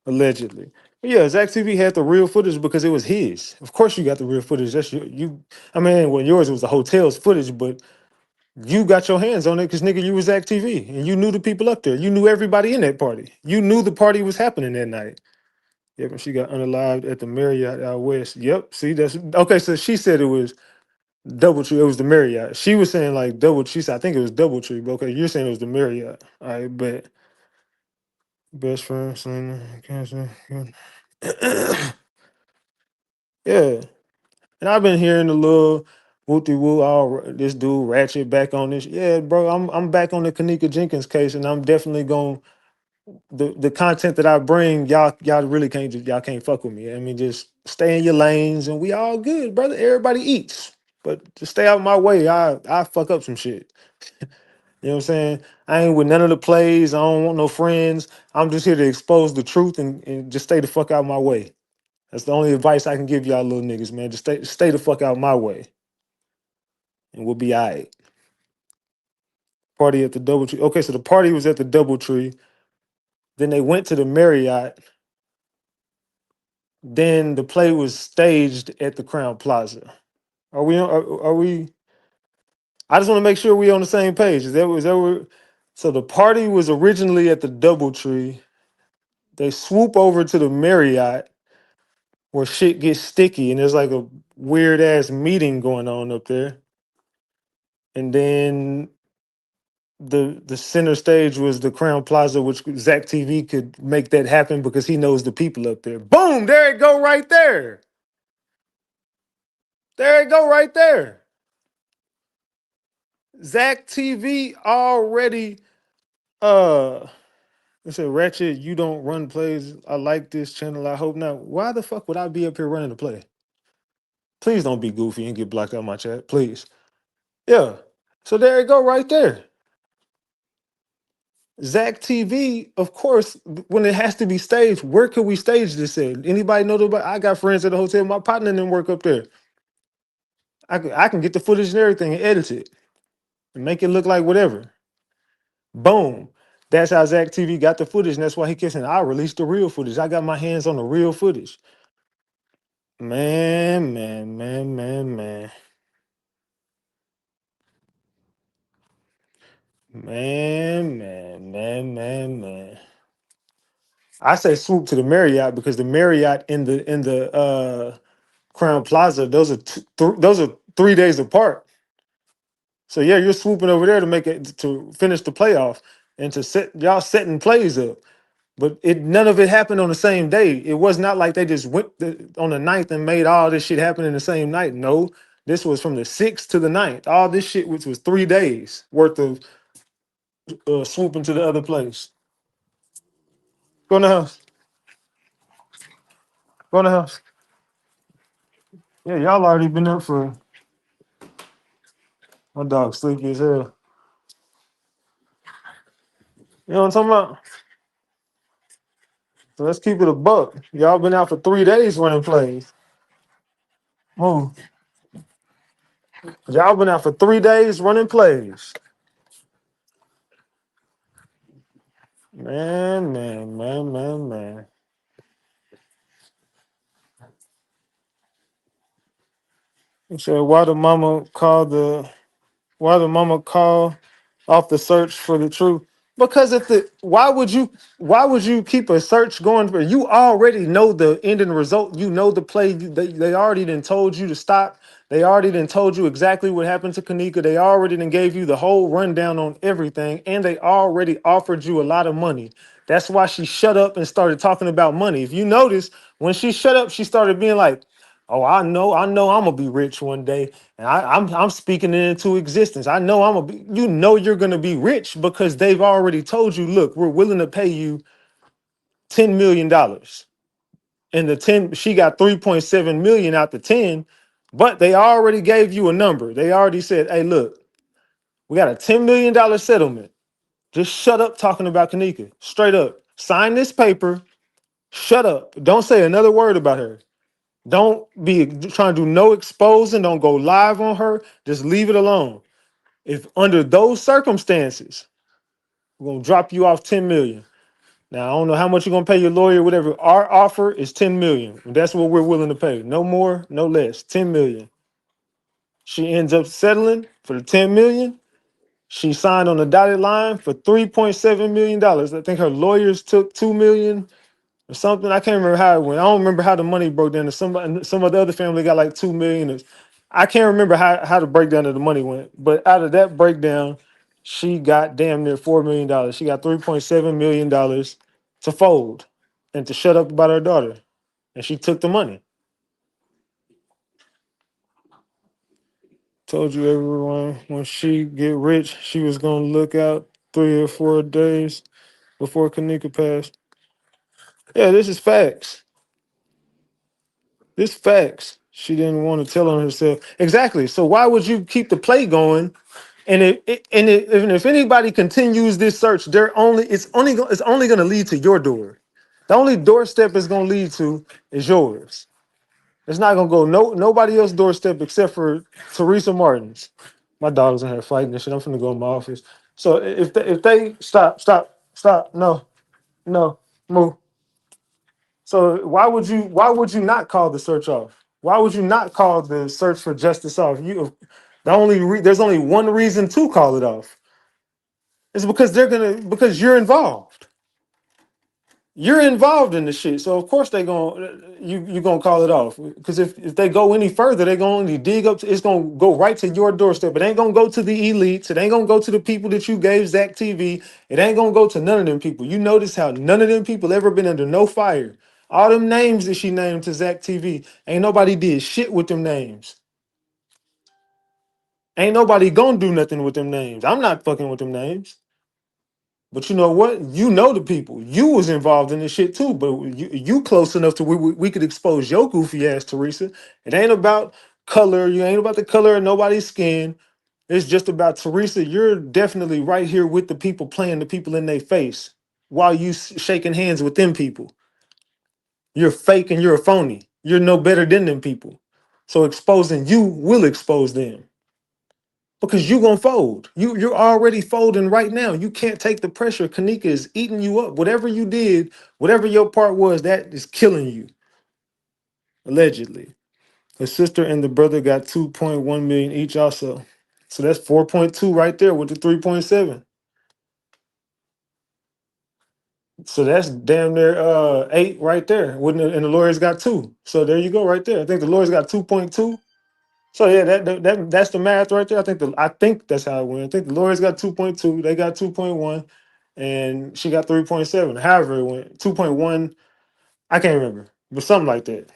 Allegedly. But yeah, Zach TV had the real footage because it was his. Of course you got the real footage. That's you. I mean, well, yours was the hotel's footage, but you got your hands on it because nigga, you was Zach TV and you knew the people up there. You knew everybody in that party. You knew the party was happening that night. Yep, and she got unalived at the Marriott out west. Yep. See, that's okay. So she said it was Doubletree. It was the Marriott. She was saying like double. She said I think it was Doubletree. But okay, you're saying it was the Marriott. I bet. Best friend, Selena, cancer. Yeah, and I've been hearing the little wooty woo. All this dude Ratchet back on this. Yeah, bro, I'm back on the Kenneka Jenkins case, and I'm definitely going the content that I bring. Y'all really can't y'all can't fuck with me. I mean, just stay in your lanes, and we all good, brother. Everybody eats, but just stay out my way. I fuck up some shit. You know what I'm saying? I ain't with none of the plays. I don't want no friends. I'm just here to expose the truth and just stay the fuck out my way. That's the only advice I can give y'all little niggas, man. Just stay the fuck out my way. And we'll be all right. Party at the Doubletree. Okay, so the party was at the Doubletree. Then they went to the Marriott. Then the play was staged at the Crown Plaza. Are we are we I just want to make sure we on the same page. So the party was originally at the Doubletree. They swoop over to the Marriott where shit gets sticky and there's like a weird ass meeting going on up there. And then the center stage was the Crown Plaza, which Zach TV could make that happen because he knows the people up there. Boom! There it go right there. There it go right there. Zach TV already it said, Ratchet, you don't run plays. I like this channel. I hope not. Why the fuck would I be up here running the play? Please don't be goofy and get blocked out my chat. Please. Yeah. So there it go right there. Zach TV, of course, when it has to be staged, where could we stage this at? Anybody know about? I got friends at the hotel. My partner didn't work up there. I can get the footage and everything and edit it and make it look like whatever. Boom. That's how Zach TV got the footage, and that's why he kept saying, I'll release the real footage. I got my hands on the real footage. Man, man, man, man, man. Man, man, man, man, man. I say swoop to the Marriott because the Marriott in the Crown Plaza, those are 3 days apart. So yeah, you're swooping over there to make it to finish the playoff and to set y'all setting plays up. But none of it happened on the same day. It was not like they just went on the 9th and made all this shit happen in the same night. No, this was from the 6th to the 9th. All this shit, which was 3 days worth of swooping to the other place. Go in the house. Go in the house. Yeah, y'all already been up for. My dog sleepy as hell. You know what I'm talking about? So let's keep it a buck. Y'all been out for 3 days running plays. Oh, y'all been out for 3 days running plays. Man, man, man, man, man. He said, why the mama call off the search for the truth? Because why would you keep a search going for you already know the ending result, you know the play, they already done told you to stop. They already done told you exactly what happened to Kenneka. They already done gave you the whole rundown on everything, and they already offered you a lot of money. That's why she shut up and started talking about money. If you notice, when she shut up, she started being like, Oh, I know I'm gonna be rich one day, and I'm speaking it into existence. I know I'm gonna be. You know you're gonna be rich because they've already told you. Look, we're willing to pay you $10 million, and the 10 she got 3.7 million out the 10, but they already gave you a number. They already said, "Hey, look, we got a $10 million settlement. Just shut up talking about Kenneka. Straight up, sign this paper. Shut up. Don't say another word about her." Don't be trying to do no exposing. Don't go live on her. Just leave it alone. If under those circumstances, we're gonna drop you off 10 million. Now I don't know how much you're gonna pay your lawyer, whatever. Our offer is 10 million. That's what we're willing to pay. No more, no less. 10 million. She ends up settling for the 10 million. She signed on the dotted line for $3.7 million. I think her lawyers took 2 million or something. I can't remember how it went. I don't remember how the money broke down. Some of the other family got like 2 million. I can't remember how the breakdown of the money went. But out of that breakdown, she got damn near $4 million. She got $3.7 million to fold and to shut up about her daughter. And she took the money. Told you everyone when she get rich, she was gonna look out 3 or 4 days before Kenneka passed. Yeah, this is facts. This facts. She didn't want to tell on herself. Exactly. So why would you keep the play going? And if anybody continues this search, it's only going to lead to your door. The only doorstep it's going to lead to is yours. It's not going to go nobody else's doorstep except for Teresa Martin's. My daughter's in here fighting and shit. I'm finna go in my office. So if they stop, no, move. So why would you not call the search off? Why would you not call the search for justice off? There's only one reason to call it off. It's because because you're involved. You're involved in the shit. So of course you're gonna call it off. Because if they go any further, they're gonna only dig up it's gonna go right to your doorstep. It ain't gonna go to the elites. It ain't gonna go to the people that you gave Zach TV. It ain't gonna go to none of them people. You notice how none of them people ever been under no fire. All them names that she named to Zach TV, ain't nobody did shit with them names. Ain't nobody gonna do nothing with them names. I'm not fucking with them names. But you know what? You know the people. You was involved in this shit too. But you close enough to where we could expose your goofy ass, Teresa. It ain't about color. You ain't about the color of nobody's skin. It's just about Teresa. You're definitely right here with the people, playing the people in their face while you shaking hands with them people. You're fake and you're a phony. You're no better than them people. So exposing you will expose them. Because you're gonna fold. You're already folding right now. You can't take the pressure. Kenneka is eating you up. Whatever you did, whatever your part was, that is killing you. Allegedly. The sister and the brother got 2.1 million each also. So that's 4.2 right there with the 3.7. So that's damn near 8 right there. And the lawyers got 2. So there you go right there. I think the lawyers got 2.2. So yeah, that's the math right there. I think that's how it went. I think the lawyers got 2.2, they got 2.1, and she got 3.7. However it went, 2.1, I can't remember, but something like that.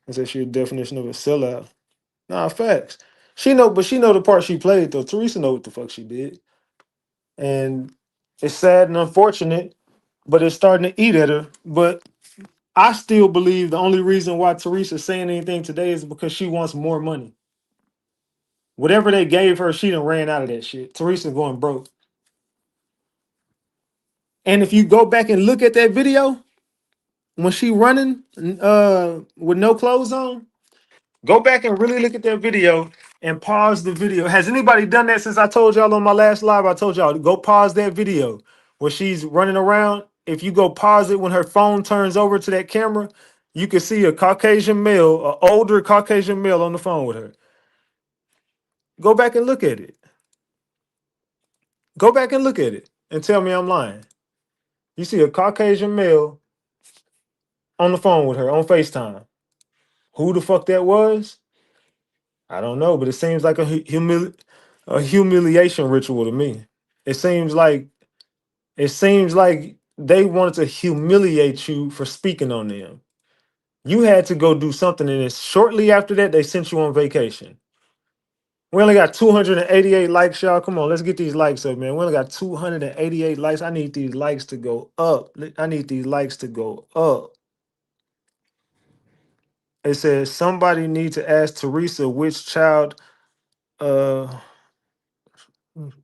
I said she a definition of a sellout. Nah, facts. She know the part she played though. Teresa know what the fuck she did, and it's sad and unfortunate, but it's starting to eat at her. But I still believe the only reason why Teresa's saying anything today is because she wants more money. Whatever they gave her, she done ran out of that shit. Teresa going broke. And if you go back and look at that video, when she running with no clothes on, go back and really look at that video and pause the video. Has anybody done that since I told y'all on my last live? I told y'all, go pause that video where she's running around. If you go pause it when her phone turns over to that camera, you can see a Caucasian male, an older Caucasian male on the phone with her. Go back and look at it. Go back and look at it and tell me I'm lying. You see a Caucasian male on the phone with her on FaceTime. Who the fuck that was? I don't know, but it seems like a humiliation ritual to me. It seems like they wanted to humiliate you for speaking on them. You had to go do something, and then shortly after that, they sent you on vacation. We only got 288 likes, y'all. Come on, let's get these likes up, man. We only got 288 likes. I need these likes to go up. I need these likes to go up. It says somebody need to ask Teresa which child uh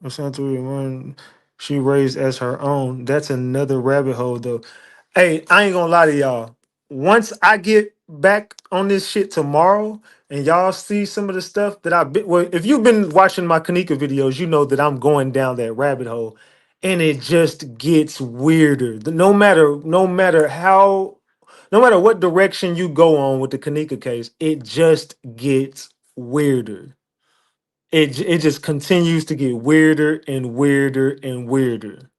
essentially one she raised as her own. That's another rabbit hole though. Hey, I ain't gonna lie to y'all. Once I get back on this shit tomorrow and y'all see some of the stuff that I've been, well, if you've been watching my Kenneka videos, you know that I'm going down that rabbit hole and it just gets weirder. No matter what direction you go on with the Kenneka case, it just gets weirder. It just continues to get weirder and weirder and weirder.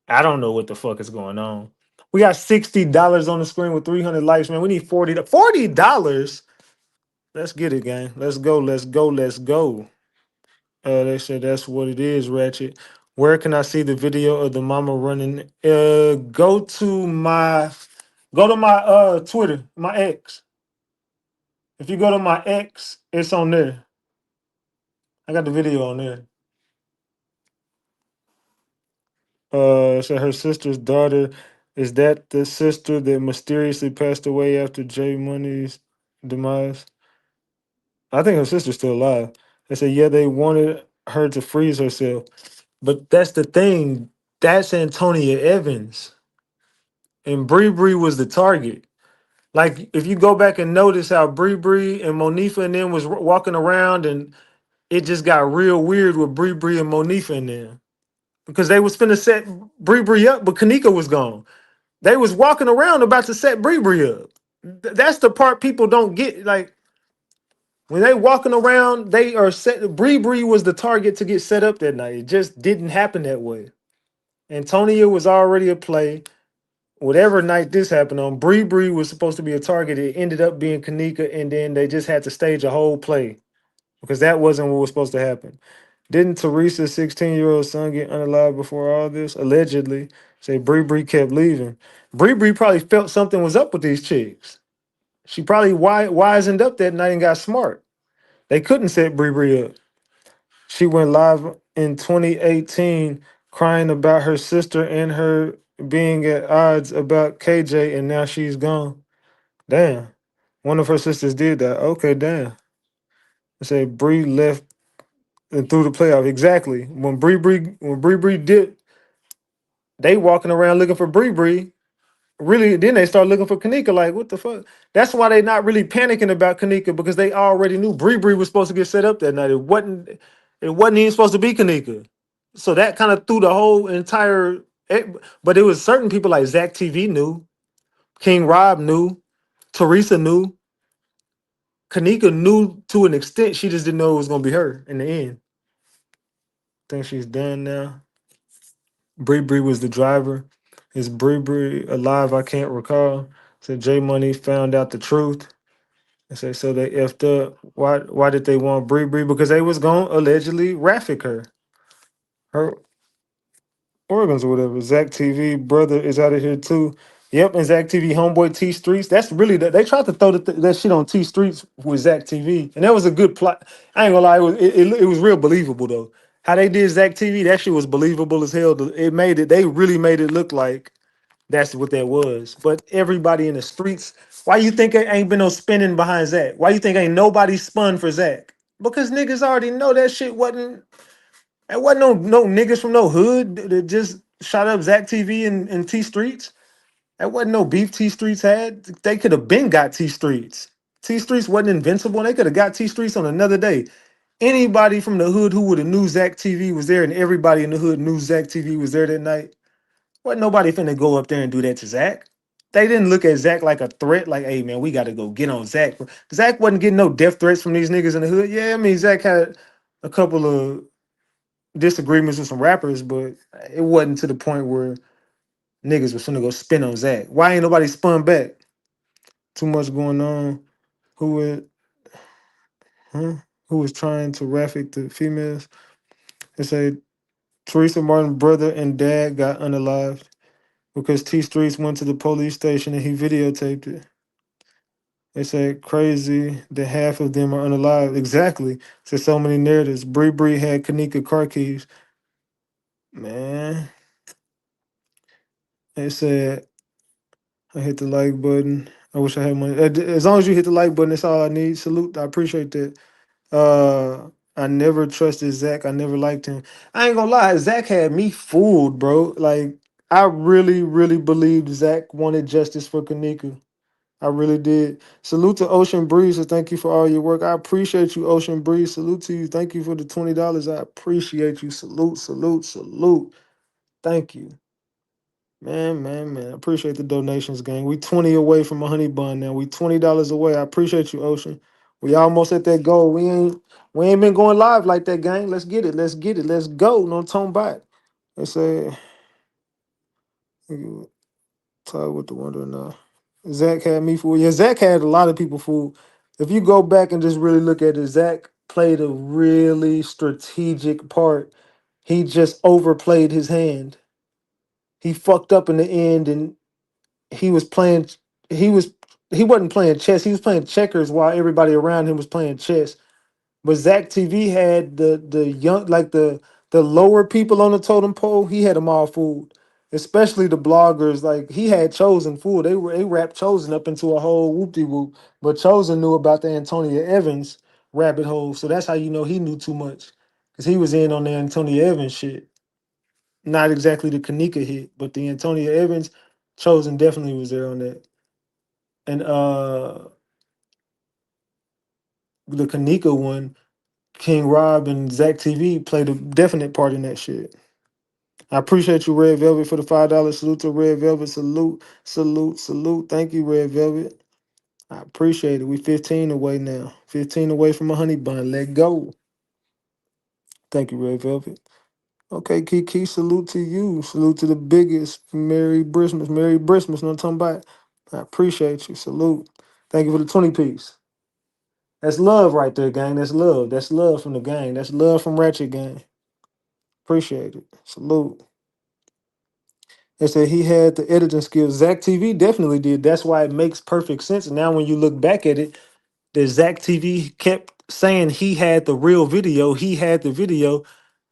I don't know what the fuck is going on. We got $60 on the screen with 300 likes, man. We need $40. Let's get it, gang. Let's go. Let's go. Let's go. They said that's what it is, Ratchet. Where can I see the video of the mama running? Go to my Twitter, my X. If you go to my X, it's on there. I got the video on there. So her sister's daughter, is that the sister that mysteriously passed away after J Money's demise? I think her sister's still alive. They said, yeah, they wanted her to freeze herself. But that's the thing. That's Antonia Evans. And Bree Bree was the target. Like, if you go back and notice how Bree Bree and Monifa and them was walking around, and it just got real weird with Bree Bree and Monifa and them. Because they was finna set Bree Bree up, but Kenneka was gone. They was walking around about to set Bree Bree up. That's the part people don't get. Like, when they walking around, they are set. Bree Bree was the target to get set up that night. It just didn't happen that way. Antonia was already a play. Whatever night this happened on, Bree Bree was supposed to be a target. It ended up being Kenneka, and then they just had to stage a whole play because that wasn't what was supposed to happen. Didn't Teresa's 16-year-old son get unalive before all this? Allegedly. Say Bree Bree kept leaving. Bree Bree probably felt something was up with these chicks. She probably wisened up that night and got smart. They couldn't set Bree Bree up. She went live in 2018 crying about her sister and her being at odds about KJ, and now she's gone. Damn. One of her sisters did that. Okay, damn. I say Bree left and through the playoff. Exactly. When Bree dipped, they walking around looking for Bree Bree. Really, then they start looking for Kenneka. Like, what the fuck? That's why they not really panicking about Kenneka, because they already knew Bree Bree was supposed to get set up that night. It wasn't even supposed to be Kenneka. So that kind of threw the whole entire. But it was certain people like Zach TV knew, King Rob knew, Teresa knew, Kenneka knew to an extent. She just didn't know it was gonna be her in the end. Think she's done now. Bree Bree was the driver. Is Bree Bree alive? I can't recall. Said J Money found out the truth. I say so they effed up. Why did they want Bree Bree? Because they was gonna allegedly traffic her organs or whatever. Zach TV brother is out of here too. Yep, and Zach TV homeboy T Streets. That's really they tried to throw that shit on T Streets with Zach TV, and that was a good plot. I ain't gonna lie, it was real believable though. How they did Zach TV, that shit was believable as hell. They really made it look like that's what that was. But everybody in the streets, why you think it ain't been no spinning behind Zach? Why you think ain't nobody spun for Zach? Because niggas already know that shit wasn't. It wasn't no niggas from no hood that just shot up Zach TV and T Streets. That wasn't no beef T Streets had. They could have been got T Streets. T Streets wasn't invincible. And they could have got T Streets on another day. Anybody from the hood who would have knew Zach TV was there, and everybody in the hood knew Zach TV was there that night. Wasn't nobody finna go up there and do that to Zach. They didn't look at Zach like a threat, like, hey man, we gotta go get on Zach. Zach wasn't getting no death threats from these niggas in the hood. Yeah, I mean, Zach had a couple of disagreements with some rappers, but it wasn't to the point where niggas was finna go spin on Zach. Why ain't nobody spun back? Too much going on. Who would huh? Who was trying to traffic the females? They say Teresa Martin brother and dad got unalived. because T Streets went to the police station and he videotaped it. They said crazy that half of them are unalive. Exactly. So so many narratives. Bree had Kenneka car keys. Man, they said I hit the like button. I wish I had money. As long as you hit the like button, that's all I need. Salute. I appreciate that. I never trusted Zach. I never liked him. I ain't gonna lie, Zach had me fooled, bro. Like I really, really believed Zach wanted justice for Kenneka. I really did. Salute to Ocean Breeze. And thank you for all your work. I appreciate you, Ocean Breeze. Salute to you. Thank you for the $20. I appreciate you. Salute, salute, salute. Thank you. Man. Appreciate the donations, gang. We 20 away from a honey bun now. We $20 away. I appreciate you, Ocean. We almost at that goal. We ain't been going live like that, gang. Let's get it. Let's get it. Let's go. No tone back. They say tied with the wonder now. Zach had me fooled. Yeah, Zach had a lot of people fooled. If you go back and just really look at it, Zach played a really strategic part. He just overplayed his hand. He fucked up in the end, and he was playing. He was he wasn't playing chess. He was playing checkers while everybody around him was playing chess. But Zach TV had the young, like the lower people on the totem pole. He had them all fooled, especially the bloggers. Like he had Chosen fooled. They wrapped Chosen up into a whole whoop de whoop. But Chosen knew about the Antonia Evans rabbit hole, so that's how you know he knew too much, because he was in on the Antonia Evans shit. Not exactly the Kenneka hit, but the Antonia Evans. Chosen definitely was there on that. And the Kenneka one, King Rob and Zach TV played a definite part in that shit. I appreciate you, Red Velvet, for the $5. Salute to Red Velvet. Salute, salute, salute. Thank you, Red Velvet. I appreciate it. We 15 away now. 15 away from a honey bun. Let go. Thank you, Red Velvet. Okay, Kiki, salute to you. Salute to the biggest. Merry Christmas. Merry Christmas. No talking about. I appreciate you. Salute. Thank you for the 20 piece. That's love right there, gang. That's love. That's love from the gang. That's love from Ratchet Gang. Appreciate it. Salute. They said he had the editing skills. Zach TV definitely did. That's why it makes perfect sense. And now when you look back at it, that Zach TV kept saying he had the real video. He had the video.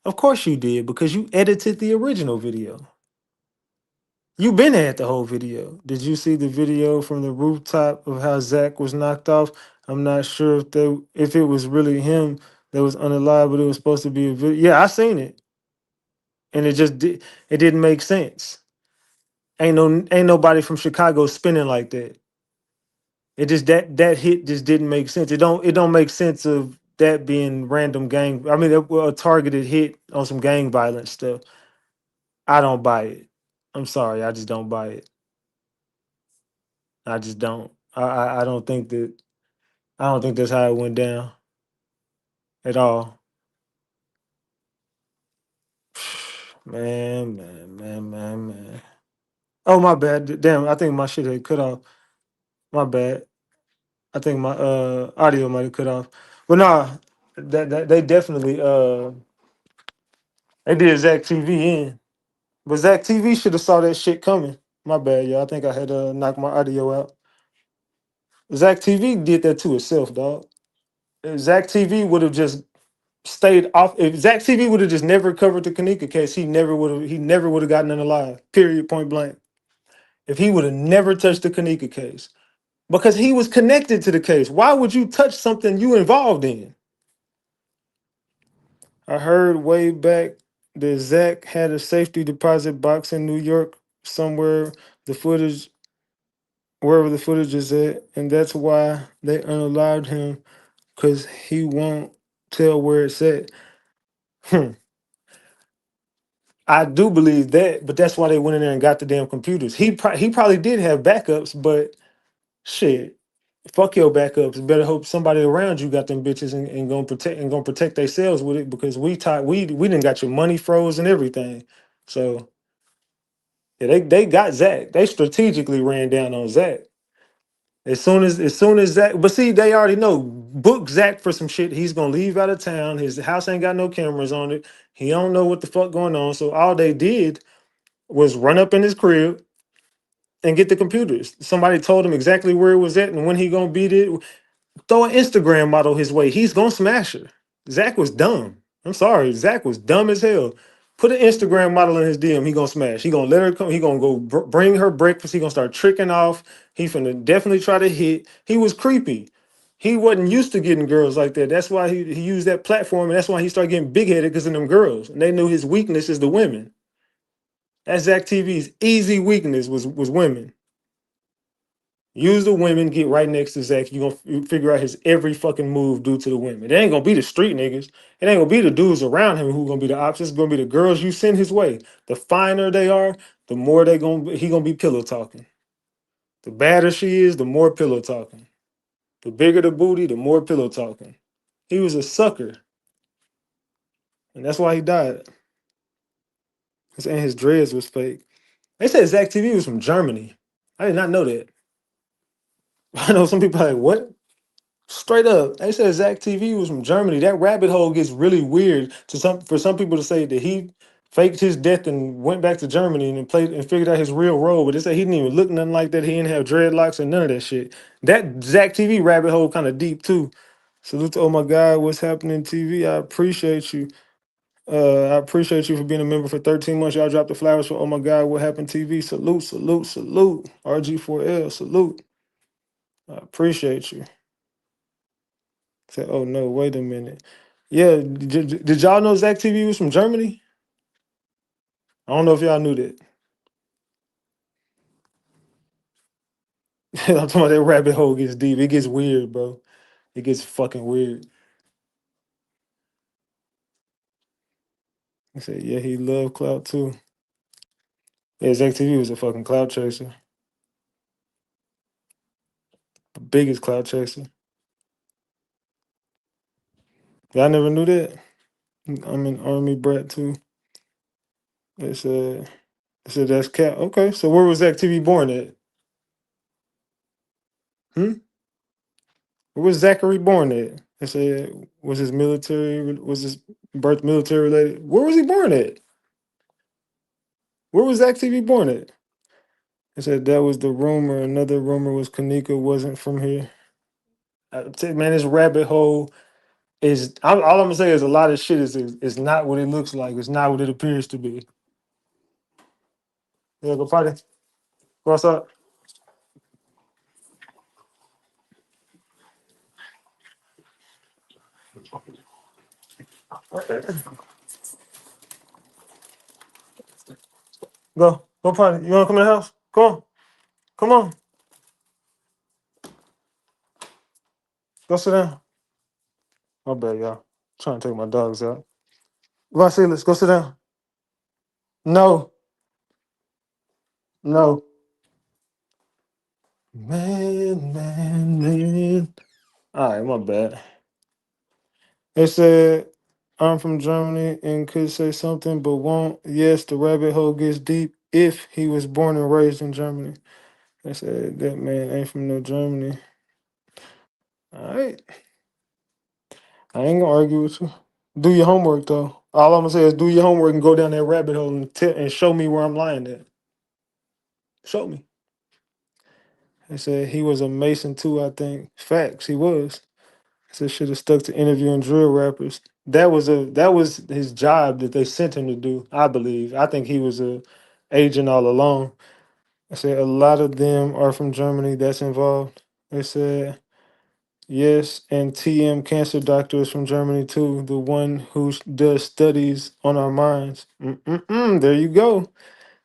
Of course you did, because you edited the original video. You been had the whole video. Did you see the video from the rooftop of how Zach was knocked off? I'm not sure if it was really him that was unalive, but it was supposed to be a video. Yeah, I seen it, and it didn't make sense. Ain't nobody from Chicago spinning like that. It just that hit just didn't make sense. It don't make sense of that being random gang. I mean, a targeted hit on some gang violence stuff. I don't buy it. I'm sorry, I just don't buy it. I just don't. I don't think that. I don't think that's how it went down at all. Man. Oh, my bad. Damn, I think my shit had cut off. My bad. I think my audio might have cut off. But nah, that they definitely they did Zach TV in. But Zach TV should have saw that shit coming. My bad, y'all. I think I had knocked my audio out. Zach TV did that to itself, dog. If Zach TV would have just stayed off. If Zach TV would have just never covered the Kenneka case, he never would have gotten unalive. Period. Point blank. If he would have never touched the Kenneka case, because he was connected to the case. Why would you touch something you involved in? I heard way back that Zach had a safety deposit box in New York somewhere. The footage, wherever the footage is at, and that's why they unalived him, because he won't tell where it's at. I do believe that, but that's why they went in there and got the damn computers. He probably did have backups, but shit, fuck your backups. Better hope somebody around you got them bitches and gonna protect themselves with it, because we didn't got your money froze and everything. So yeah, they got Zach. They strategically ran down on Zach. As soon as Zach, but see, they already know, book Zach for some shit. He's gonna leave out of town. His house ain't got no cameras on it. He don't know what the fuck going on. So all they did was run up in his crib, and get the computers. Somebody told him exactly where it was at and when he gonna beat it. Throw an Instagram model his way. He's gonna smash her. Zach was dumb. I'm sorry. Zach was dumb as hell. Put an Instagram model in his DM. He gonna smash. He gonna let her come. He gonna go bring her breakfast. He gonna start tricking off. He finna definitely try to hit. He was creepy. He wasn't used to getting girls like that. That's why he used that platform, and that's why he started getting big headed because of them girls. And they knew his weakness is the women. That's Zach TV's easy weakness was women. Use the women, get right next to Zach. You're gonna figure out his every fucking move due to the women. It ain't gonna be the street niggas. It ain't gonna be the dudes around him who gonna be the options. It's gonna be the girls you send his way. The finer they are, the more he gonna be pillow talking. The badder she is, the more pillow talking. The bigger the booty, the more pillow talking. He was a sucker, and that's why he died. And his dreads was fake. They said Zach TV was from Germany. I did not know that. I know some people are like, what? Straight up, they said Zach TV was from Germany. That rabbit hole gets really weird to for some people to say that he faked his death and went back to Germany and played and figured out his real role. But they say he didn't even look nothing like that. He didn't have dreadlocks and none of that shit. That Zach TV rabbit hole kind of deep too. Salute to oh my God, what's happening TV? I appreciate you. I appreciate you for being a member for 13 months. Y'all dropped the flowers for oh my God, what happened TV? Salute, salute, salute. RG4L, salute. I appreciate you. Say, oh no, wait a minute. Yeah, did y'all know Zach TV was from Germany? I don't know if y'all knew that. I'm talking about that rabbit hole gets deep. It gets weird, bro. It gets fucking weird. I said, yeah, he loved clout too. Yeah, Zach TV was a fucking clout chaser. The biggest clout chaser. Y'all never knew that? I'm an army brat too. They said that's cat. Okay, so where was Zach TV born at? Hmm? Where was Zachary born at? They said was his birth military related? Where was he born at? Where was Zach TV born at? They said that was the rumor. Another rumor was Kenneka wasn't from here. Man, this rabbit hole is all I'm gonna say is a lot of shit is not what it looks like. It's not what it appears to be. Yeah, go party. What's up? Go party. You wanna come in the house? Come on. Come on. Go sit down. My bad, y'all. Trying to take my dogs out. Vasilis, go sit down. No, no. Man. All right, my bad. They said I'm from Germany and could say something, but won't. Yes, the rabbit hole gets deep if he was born and raised in Germany. They said that man ain't from no Germany. All right, I ain't gonna argue with you. Do your homework though. All I'm gonna say is do your homework and go down that rabbit hole and show me where I'm lying at. Show me. They said he was a Mason too. I think facts. He was. So should have stuck to interviewing drill rappers. That was his job that they sent him to do. I believe. I think he was a agent all along. I said a lot of them are from Germany. That's involved. They said yes, and TM cancer doctor is from Germany too. The one who does studies on our minds. There you go.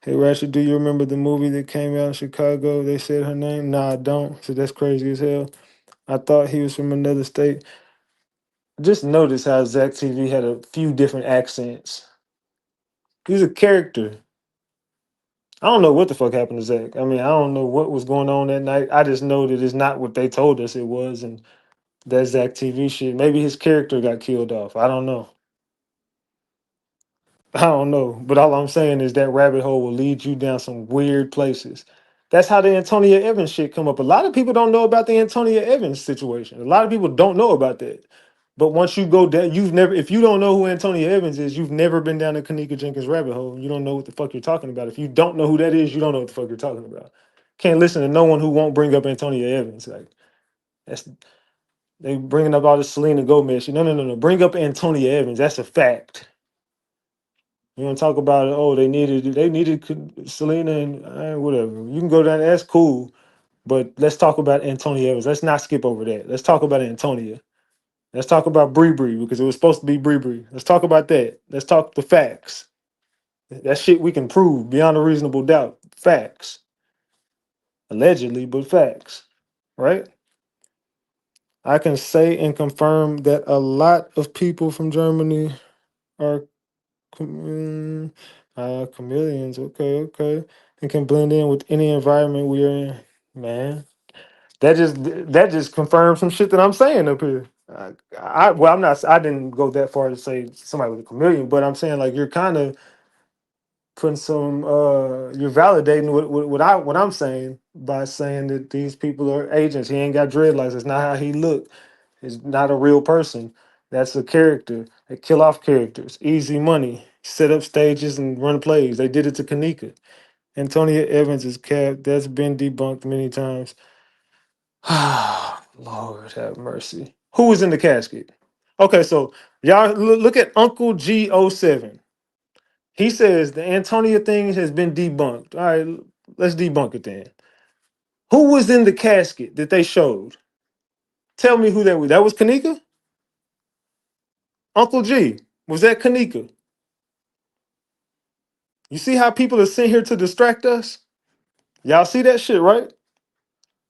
Hey Ratchet, do you remember the movie that came out in Chicago? They said her name. Nah, I don't. So that's crazy as hell. I thought he was from another state. Just notice how Zach TV had a few different accents. He's a character. I don't know what the fuck happened to Zach. I mean, I don't know what was going on that night. I just know that it's not what they told us it was, and that Zach TV shit. Maybe his character got killed off. I don't know. I don't know. But all I'm saying is that rabbit hole will lead you down some weird places. That's how the Antonia Evans shit come up. A lot of people don't know about the Antonia Evans situation. A lot of people don't know about that. But once you go down, if you don't know who Antonia Evans is, you've never been down the Kenneka Jenkins rabbit hole. You don't know what the fuck you're talking about. If you don't know who that is, you don't know what the fuck you're talking about. Can't listen to no one who won't bring up Antonia Evans. Like that's they bringing up all this Selena Gomez shit. No, no, no, no. Bring up Antonia Evans. That's a fact. You want to talk about oh they needed Selena and whatever. You can go down. That's cool. But let's talk about Antonia Evans. Let's not skip over that. Let's talk about Antonia. Let's talk about Bree Bree because it was supposed to be Bree Bree. Let's talk about that. Let's talk the facts. That shit we can prove beyond a reasonable doubt. Facts. Allegedly, but facts. Right? I can say and confirm that a lot of people from Germany are chameleons. Okay, okay. And can blend in with any environment we're in. Man. That just confirms some shit that I'm saying up here. Well, I'm not. I didn't go that far to say somebody with a chameleon, but I'm saying like you're kind of putting some. You're validating what I'm saying by saying that these people are agents. He ain't got dreadlocks. It's not how he look. He's not a real person. That's a character. They kill off characters. Easy money. Set up stages and run plays. They did it to Kenneka. Antonia Evans is capped. That's been debunked many times. Lord have mercy. Who was in the casket? Okay, so y'all look at Uncle G07. He says the Antonia thing has been debunked. All right, let's debunk it then. Who was in the casket that they showed? Tell me who that was. That was Kenneka? Uncle G. Was that Kenneka? You see how people are sent here to distract us? Y'all see that shit, right?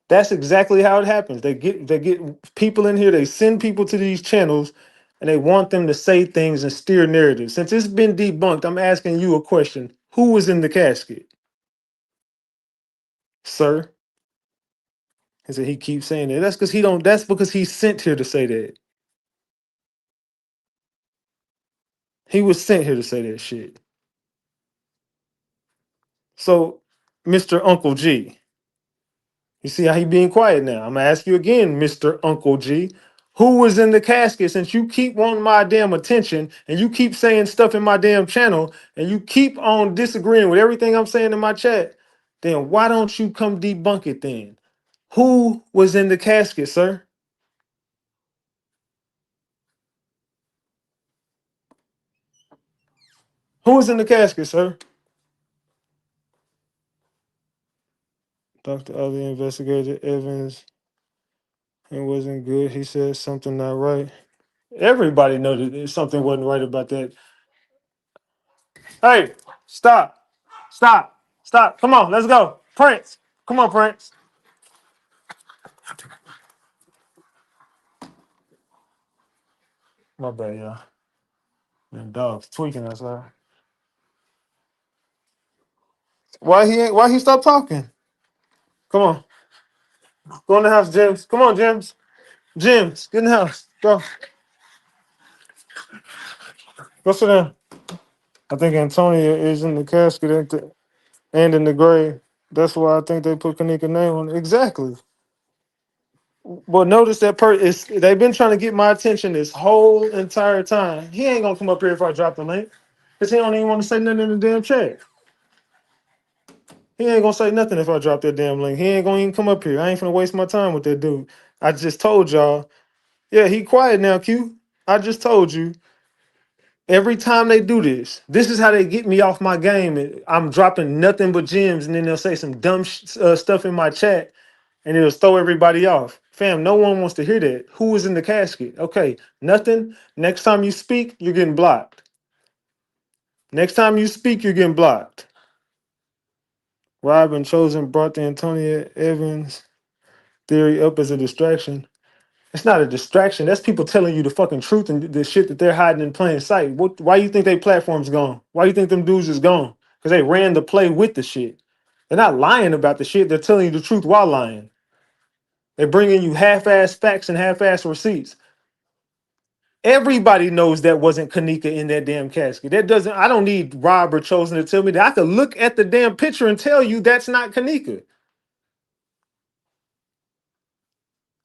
That's exactly how it happens. They get people in here, they send people to these channels and they want them to say things and steer narratives. Since it's been debunked, I'm asking you a question. Who was in the casket? Sir? He said he keeps saying that. That's because he's sent here to say that. He was sent here to say that shit. So, Mr. Uncle G, you see how he being quiet now. I'm gonna ask you again, Mr. Uncle G. Who was in the casket since you keep wanting my damn attention and you keep saying stuff in my damn channel and you keep on disagreeing with everything I'm saying in my chat? Then why don't you come debunk it then? Who was in the casket, sir? Who was in the casket, sir? Dr. Ali investigated Evans and wasn't good. He said something not right. Everybody know that something wasn't right about that. Hey, stop. Stop. Stop. Come on, let's go. Prince. Come on, Prince. My bad, y'all. Them dogs tweaking outside. Why he stopped talking? Come on. Go in the house, James. Come on, James. James, get in the house. Go. Go sit down. I think Antonia is in the casket and in the grave. That's why I think they put Kenneka's name on it. Exactly. But notice that they've been trying to get my attention this whole entire time. He ain't gonna come up here if I drop the link. Because he don't even want to say nothing in the damn chat. He ain't gonna say nothing if I drop that damn link. He ain't gonna even come up here. I ain't gonna waste my time with that dude. I just told y'all. Yeah, he quiet now, Q. I just told you. Every time they do this is how they get me off my game. I'm dropping nothing but gems, and then they'll say some dumb stuff in my chat, and it'll throw everybody off. Fam, no one wants to hear that. Who was in the casket? Okay, nothing. Next time you speak, you're getting blocked. Next time you speak, you're getting blocked. Rob and Chosen brought the Antonia Evans theory up as a distraction. It's not a distraction. That's people telling you the fucking truth and the shit that they're hiding in plain sight. Why you think their platform's gone? Why you think them dudes is gone? Because they ran the play with the shit. They're not lying about the shit. They're telling you the truth while lying. They're bringing you half-ass facts and half-ass receipts. Everybody knows that wasn't Kenneka in that damn casket. I don't need Rob or Chosen to tell me that. I could look at the damn picture and tell you that's not Kenneka.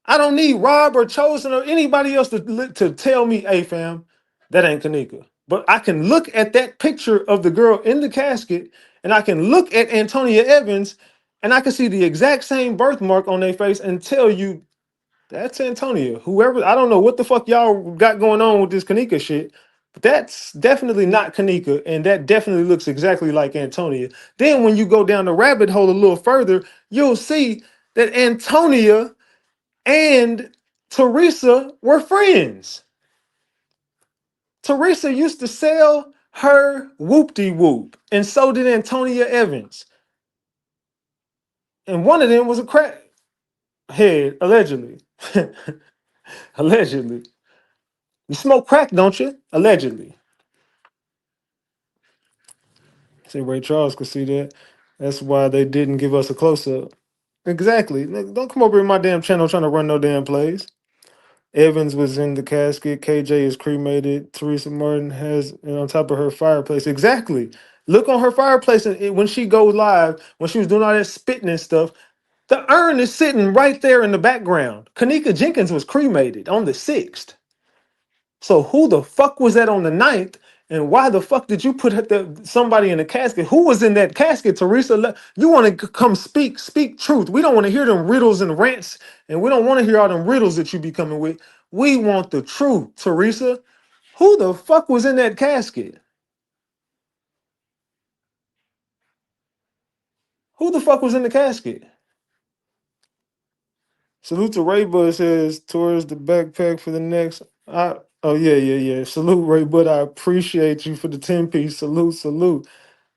I don't need Rob or Chosen or anybody else to tell me, hey fam, that ain't Kenneka. But I can look at that picture of the girl in the casket and I can look at Antonia Evans and I can see the exact same birthmark on their face and tell you that's Antonia. Whoever, I don't know what the fuck y'all got going on with this Kenneka shit, but that's definitely not Kenneka, and that definitely looks exactly like Antonia. Then when you go down the rabbit hole a little further, you'll see that Antonia and Teresa were friends. Teresa used to sell her whoop-de-whoop, and so did Antonia Evans. And one of them was a crack head, allegedly. Allegedly. You smoke crack, don't you? Allegedly. See, Ray Charles could see that. That's why they didn't give us a close-up. Exactly. Don't come over in my damn channel trying to run no damn plays. Evans was in the casket. KJ is cremated. Teresa Martin has on top of her fireplace. Exactly. Look on her fireplace, and when she goes live, when she was doing all that spitting and stuff, the urn is sitting right there in the background. Kenneka Jenkins was cremated on the 6th. So who the fuck was that on the 9th? And why the fuck did you put somebody in the casket? Who was in that casket, Teresa? You want to come speak truth. We don't want to hear them riddles and rants, and we don't want to hear all them riddles that you be coming with. We want the truth, Teresa. Who the fuck was in that casket? Who the fuck was in the casket? Salute to Ray Bud says towards the backpack for the next. Oh yeah. Salute Ray Bud. I appreciate you for the 10-piece. Salute.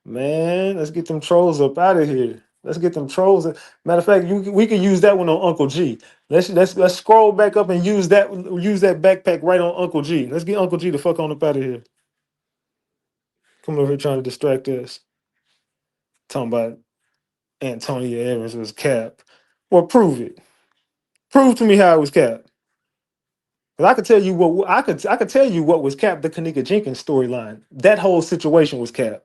Man, let's get them trolls up out of here. Let's get them trolls. Matter of fact, we can use that one on Uncle G. Let's scroll back up and use that backpack right on Uncle G. Let's get Uncle G the fuck on up out of here. Come over here trying to distract us. Talking about Antonia Evans was cap. Well, prove it. Prove to me how it was cap. Because I could tell you what I could tell you what was cap. The Kenneka Jenkins storyline. That whole situation was cap.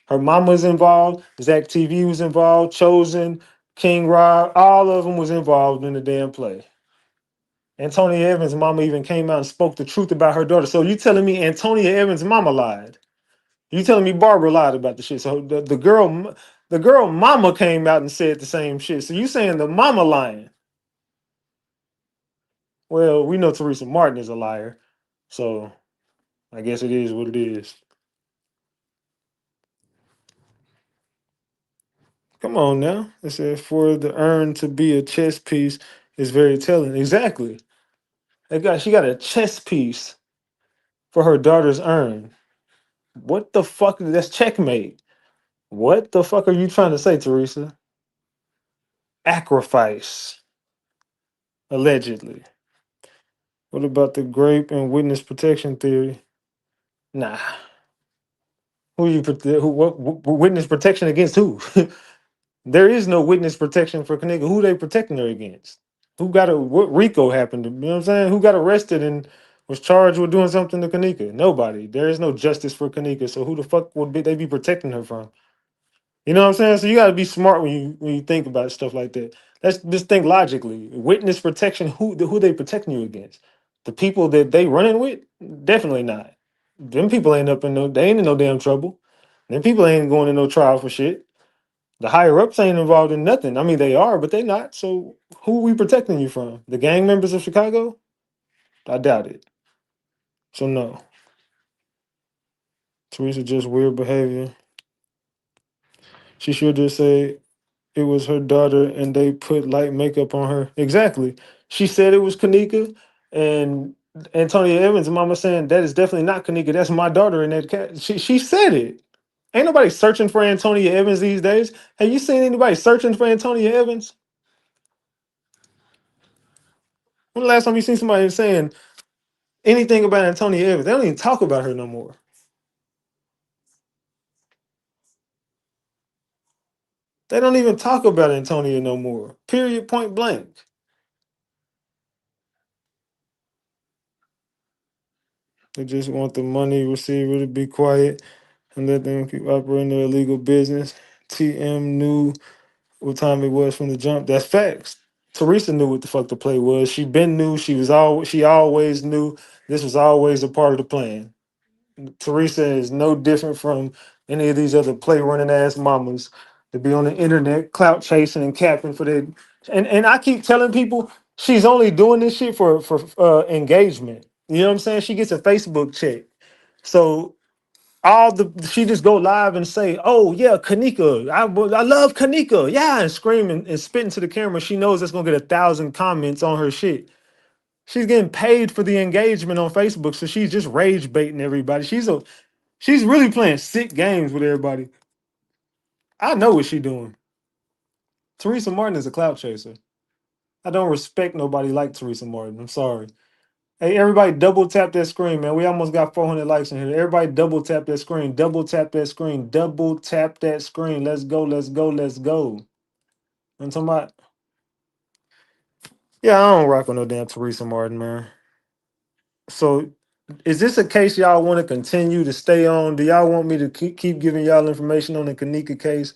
Her mama was involved. Zach TV was involved. Chosen, King Rob, all of them was involved in the damn play. Antonia Evans' mama even came out and spoke the truth about her daughter. So you telling me Antonia Evans' mama lied? You telling me Barbara lied about the shit? So the girl mama came out and said the same shit. So you saying the mama lying? Well, we know Teresa Martin is a liar. So I guess it is what it is. Come on now. It said for the urn to be a chess piece is very telling. Exactly. She got a chess piece for her daughter's urn. What the fuck? That's checkmate. What the fuck are you trying to say, Teresa? Sacrifice. Allegedly. What about the grape and witness protection theory? Nah. What witness protection against who? There is no witness protection for Kenneka. Who they protecting her against? What RICO happened to? You know what I'm saying? Who got arrested and was charged with doing something to Kenneka? Nobody. There is no justice for Kenneka. So who the fuck would they be protecting her from? You know what I'm saying? So you got to be smart when you think about stuff like that. Let's just think logically. Witness protection. Who they protecting you against? The people that they running with? Definitely not. Them people ain't they ain't in no damn trouble. Them people ain't going to no trial for shit. The higher ups ain't involved in nothing. I mean, they are, but they not. So who are we protecting you from? The gang members of Chicago? I doubt it. So no. Teresa just weird behavior. She should just say it was her daughter and they put light makeup on her. Exactly. She said it was Kenneka, and Antonia Evans' mama saying that is definitely not Kenneka. That's my daughter in that cat. She said it. Ain't nobody searching for Antonia Evans these days. Have you seen anybody searching for Antonia Evans? When the last time you seen somebody saying anything about Antonia Evans? They don't even talk about her no more. They don't even talk about Antonia no more. Period, point blank. They just want the money receiver to be quiet and let them keep operating their illegal business. TM knew what time it was from the jump. That's facts. Teresa knew what the fuck the play was. She been knew. She always knew this was always a part of the plan. Teresa is no different from any of these other play running ass mamas to be on the internet, clout chasing and capping for that. And I keep telling people she's only doing this shit for engagement. You know what I'm saying? She gets a Facebook check. So all the she just go live and say, "Oh yeah, Kenneka, I love Kenneka, yeah," and scream and spit into the camera. She knows that's gonna get 1,000 comments on her shit. She's getting paid for the engagement on Facebook, so she's just rage baiting everybody. She's really playing sick games with everybody. I know what she's doing. Teresa Martin is a clout chaser. I don't respect nobody like Teresa Martin. I'm sorry. Hey, everybody, double tap that screen, man. We almost got 400 likes in here. Everybody, double tap that screen. Double tap that screen. Double tap that screen. Let's go. Let's go. Let's go. I'm talking about. Yeah, I don't rock with no damn Teresa Martin, man. So, is this a case y'all want to continue to stay on? Do y'all want me to keep giving y'all information on the Kenneka case?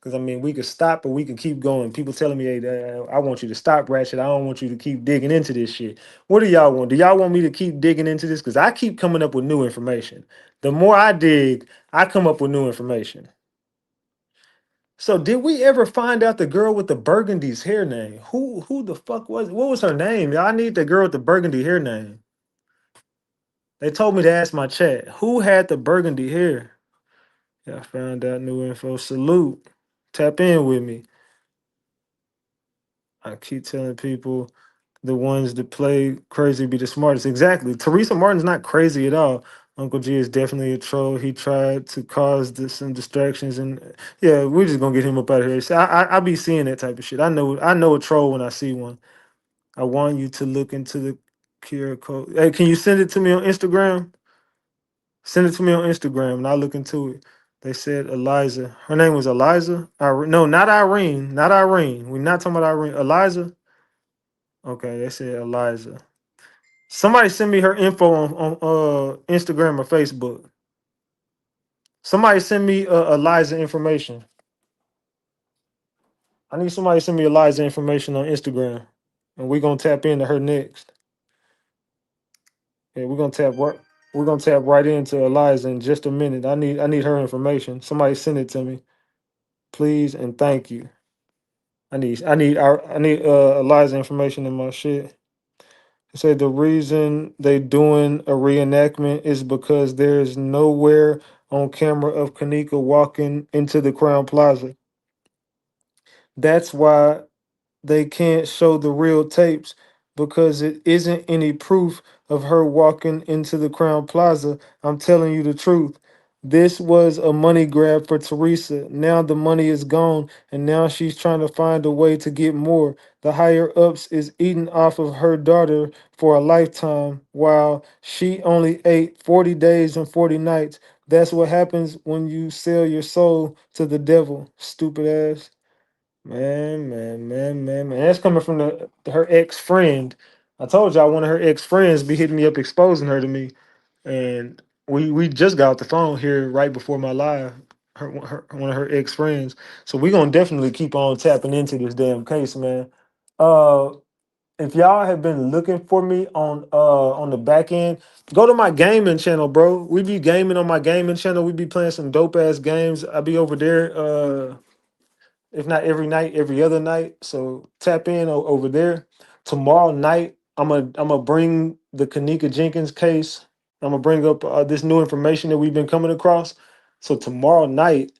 Because I mean, we could stop or we could keep going. People telling me, "Hey, I want you to stop, Ratchet. I don't want you to keep digging into this shit." What do y'all want? Do y'all want me to keep digging into this? Because I keep coming up with new information. The more I dig, I come up with new information. So, did we ever find out the girl with the burgundy's hair name? Who the fuck was it? What was her name? Y'all, I need the girl with the burgundy hair name. They told me to ask my chat. Who had the burgundy hair? Yeah, I found out new info. Salute. Tap in with me. I keep telling people the ones that play crazy be the smartest. Exactly. Teresa Martin's not crazy at all. Uncle G is definitely a troll. He tried to cause some distractions, and yeah, we're just gonna get him up out of here. So I be seeing that type of shit. I know a troll when I see one. I want you to look into the QR code. Hey, can you send it to me on Instagram? Send it to me on Instagram, and I'll look into it. They said Eliza. Her name was Eliza. No, not Irene. Not Irene. We're not talking about Irene. Eliza. Okay, they said Eliza. Somebody send me her info on Instagram or Facebook. Somebody send me Eliza information. I need somebody to send me Eliza information on Instagram, and we're gonna tap into her next. Yeah, we're gonna tap right into Eliza in just a minute. I need her information. Somebody send it to me, please and thank you. I need Eliza information in my shit. It said the reason they doing a reenactment is because there's nowhere on camera of Kenneka walking into the Crown Plaza. That's why they can't show the real tapes because it isn't any proof of her walking into the Crown Plaza. I'm telling you the truth. This was a money grab for Teresa. Now the money is gone, and now she's trying to find a way to get more. The higher ups is eating off of her daughter for a lifetime, while she only ate 40 days and 40 nights. That's what happens when you sell your soul to the devil, stupid ass. Man. That's coming from her ex friend. I told y'all one of her ex friends be hitting me up, exposing her to me, and we just got off the phone here right before my live. One of her ex friends. So we gonna definitely keep on tapping into this damn case, man. Uh, if y'all have been looking for me on the back end, go to my gaming channel, bro. We be gaming on my gaming channel. We be playing some dope ass games. I be over there. If not every night, every other night. So tap in over there. Tomorrow night, I'm gonna bring the Kenneka Jenkins case. I'm gonna bring up this new information that we've been coming across. So tomorrow night,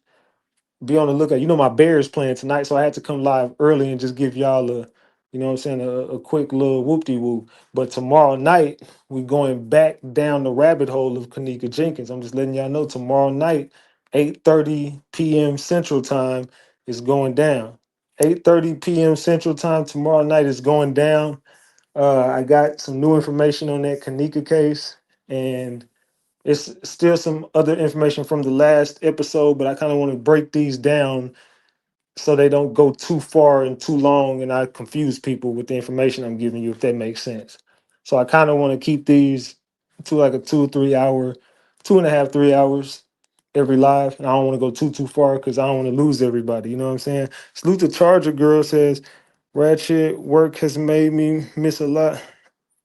be on the lookout. You know my Bears playing tonight, so I had to come live early and just give y'all what I'm saying, a quick little whoop-de-whoop. But tomorrow night, we going back down the rabbit hole of Kenneka Jenkins. I'm just letting y'all know tomorrow night, 8:30 p.m. Central Time is going down. 8:30 p.m. Central Time tomorrow night is going down. I got some new information on that Kenneka case, and it's still some other information from the last episode, but I kind of want to break these down so they don't go too far and too long and I confuse people with the information I'm giving you, if that makes sense. So I kind of want to keep these to like a 2 or 3 hour, 2.5, 3 hours every live. And I don't want to go too far because I don't want to lose everybody. You know what I'm saying? Salute the Charger girl says, Ratchet work has made me miss a lot.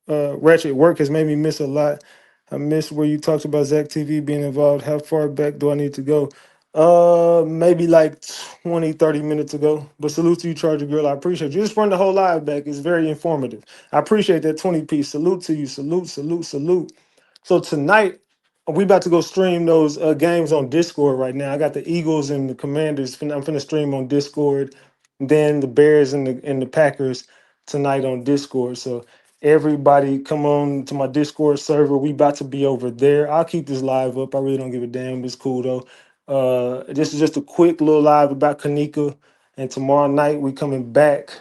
Ratchet work has made me miss a lot. I missed where you talked about Zach TV being involved. How far back do I need to go? Maybe like 20, 30 minutes ago. But salute to you, Charger Girl. I appreciate you. Just run the whole live back. It's very informative. I appreciate that 20-piece. Salute to you. Salute, salute, salute. So tonight, we about to go stream those games on Discord right now. I got the Eagles and the Commanders. I'm finna stream on Discord. Then the Bears and the Packers tonight on Discord. So everybody come on to my Discord server. We about to be over there. I'll keep this live up. I really don't give a damn. It's cool though. This is just a quick little live about Kenneka. And tomorrow night we coming back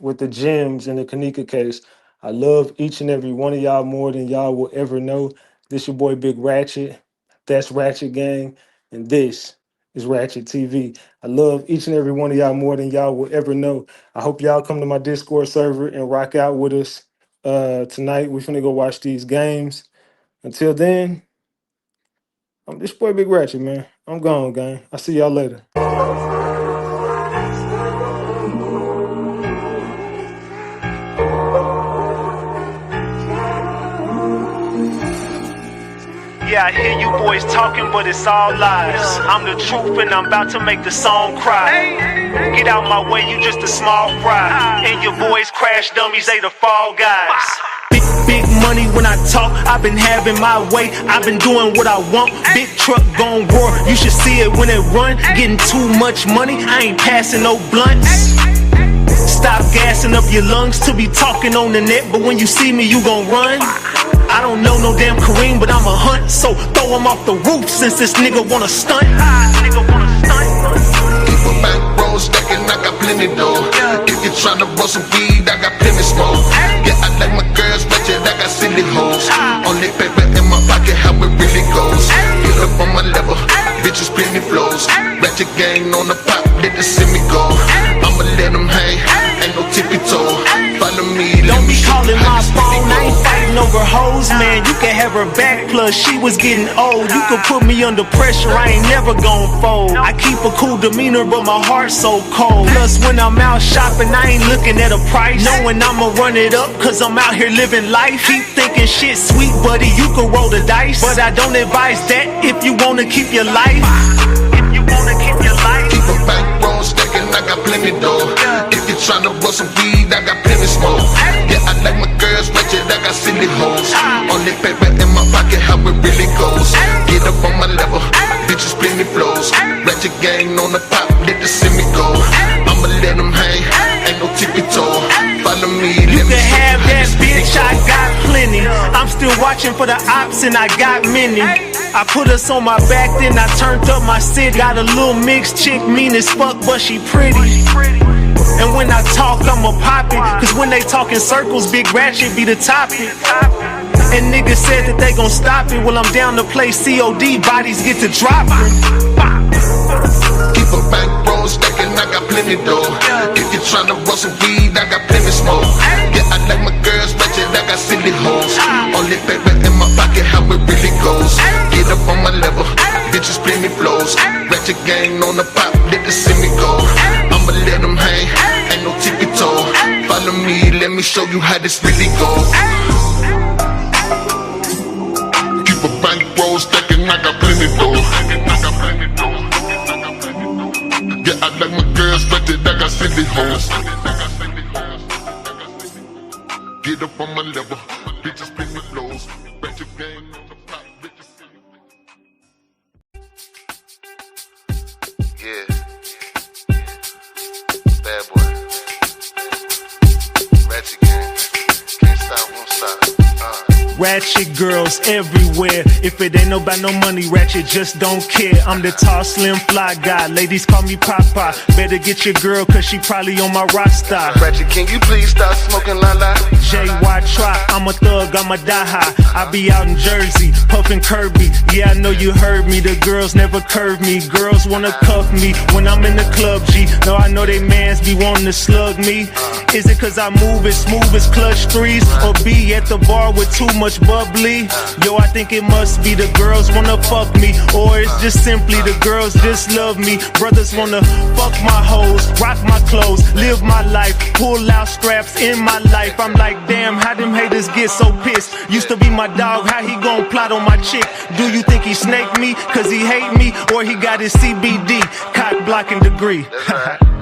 with the gems in the Kenneka case. I love each and every one of y'all more than y'all will ever know. This your boy Big Ratchet. That's Ratchet Gang. And this is Ratchet TV. I love each and every one of y'all more than y'all will ever know. I hope y'all come to my Discord server and rock out with us tonight. We're finna go watch these games. Until then, I'm this boy Big Ratchet, man. I'm gone, gang. I'll see y'all later. Yeah, I hear you boys talking, but it's all lies. I'm the truth and I'm about to make the song cry. Get out my way, you just a small fry. And your boys crash dummies, they the fall guys. Big money when I talk, I've been having my way. I've been doing what I want, big truck gon' roar. You should see it when it run, getting too much money, I ain't passing no blunts. Stop gassing up your lungs to be talking on the net, but when you see me, you gon' run. I don't know no damn Kareem, but I'm a hunt, so throw him off the roof since this nigga wanna stunt. Keep a bankroll stacking, I got plenty dough. If you're tryna bust some weed, I got plenty smoke. Yeah, I like my girls ratchet, I got silly hoes. Only paper in my pocket, how it really goes. Get up on my level, bitches plenty flows. Ratchet gang on the pop, let the see me go. I'ma let them hang, ain't no tippy toe. Follow me, don't be calling my phone, I ain't fighting over hoes, man. You can have her back, plus she was getting old. You could put me under pressure, I ain't never gon' fold. I keep a cool demeanor, but my heart's so cold. Plus when I'm out shopping, I ain't looking at a price, knowing I'ma run it up, cause I'm out here living life. Keep thinking shit sweet, buddy, you can roll the dice, but I don't advise that if you wanna keep your life. If you wanna keep your life. Keep a bankroll stacking, I got plenty dough. If you're tryna bust some weed, I got plenty smoke. Yeah, I like my girls ratchet, I got silly hoes. Only paper in my pocket, how it really goes. Get up on my level, bitches plenty flows. Ratchet gang on the pop, let the see me go. I'ma let them hang, ain't no tippy toe. Follow me, you can have that bitch, I got plenty. I'm still watching for the ops and I got many. I put us on my back, then I turned up my city. Got a little mixed chick, mean as fuck, but she pretty. And when I talk, I'ma pop it, cause when they talk in circles, Big Ratchet be the topic. And niggas said that they gon' stop it. Well, I'm down to play COD, bodies get to dropping. Keep a bankroll stacking, I got plenty dough. If you're tryna bust some weed, I got plenty smoke. Yeah, I like my girls ratchet, I got silly hoes. Only paper in my pocket, how it really goes. Get up on my level, bitches plenty flows. Ratchet gang on the pop, let the see me go. I'ma let them hang, ain't no tippy toe. Follow me, let me show you how this really goes. Keep a bankroll stacking, I got plenty dough. Yeah, I like my girls ratchet, I got silly hoes. Get up on my level, bitches plenty flows. Ratchet gang on the pop, bitches see me. Yeah, bad boy. Ratchet gang, can't stop, won't stop. Ratchet girls everywhere. If it ain't about no money, Ratchet just don't care. I'm the tall, slim, fly guy. Ladies call me Papa. Better get your girl, cause she probably on my roster. Ratchet, can you please stop smoking la-la? JY try, I'm a thug, I'm a die high. I be out in Jersey, puffin' Kirby. Yeah, I know you heard me, the girls never curve me. Girls wanna cuff me when I'm in the club, G. No, I know they mans be wanting to slug me. Is it cause I move as smooth as clutch threes? Or be at the bar with too much much bubbly. Yo, I think it must be the girls wanna fuck me, or it's just simply the girls just love me. Brothers wanna fuck my hoes, rock my clothes, live my life, pull out straps in my life. I'm like, damn, how them haters get so pissed? Used to be my dog, how he gon' plot on my chick? Do you think he snaked me cause he hate me, or he got his CBD cock blocking degree?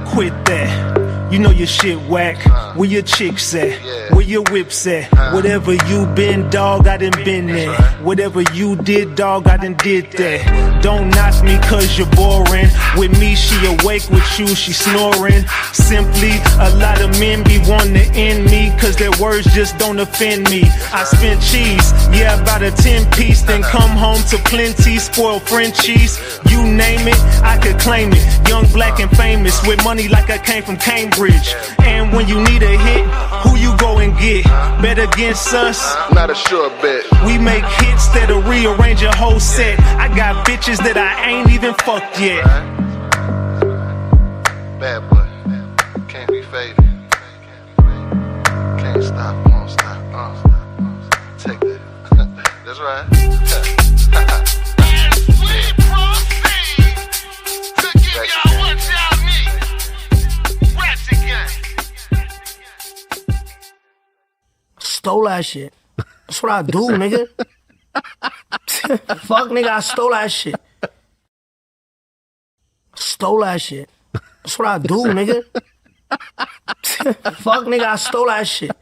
Quit that. You know your shit whack. Where your chicks at? Where your whips at? Whatever you been, dog, I done been there. Whatever you did, dog, I done did that. Don't knock me cause you're boring. With me, she awake, with you, she snoring. Simply, a lot of men be wanting to end me cause their words just don't offend me. I spent cheese, yeah, about a 10-piece, then come home to plenty, spoiled Frenchies. You name it, I could claim it. Young, black, and famous, with money like I came from Cambridge. And when you need a hit, who you go and get? Bet against us? Not a sure bet. We make hits that'll rearrange a whole set. I got bitches that I ain't even fucked yet. Bad boy, can't be faded. Can't stop, won't stop. Take that. That's right. Stole that shit. That's what I do, nigga. Fuck, nigga, I stole that shit. Stole that shit. That's what I do, nigga. Fuck, nigga, I stole that shit.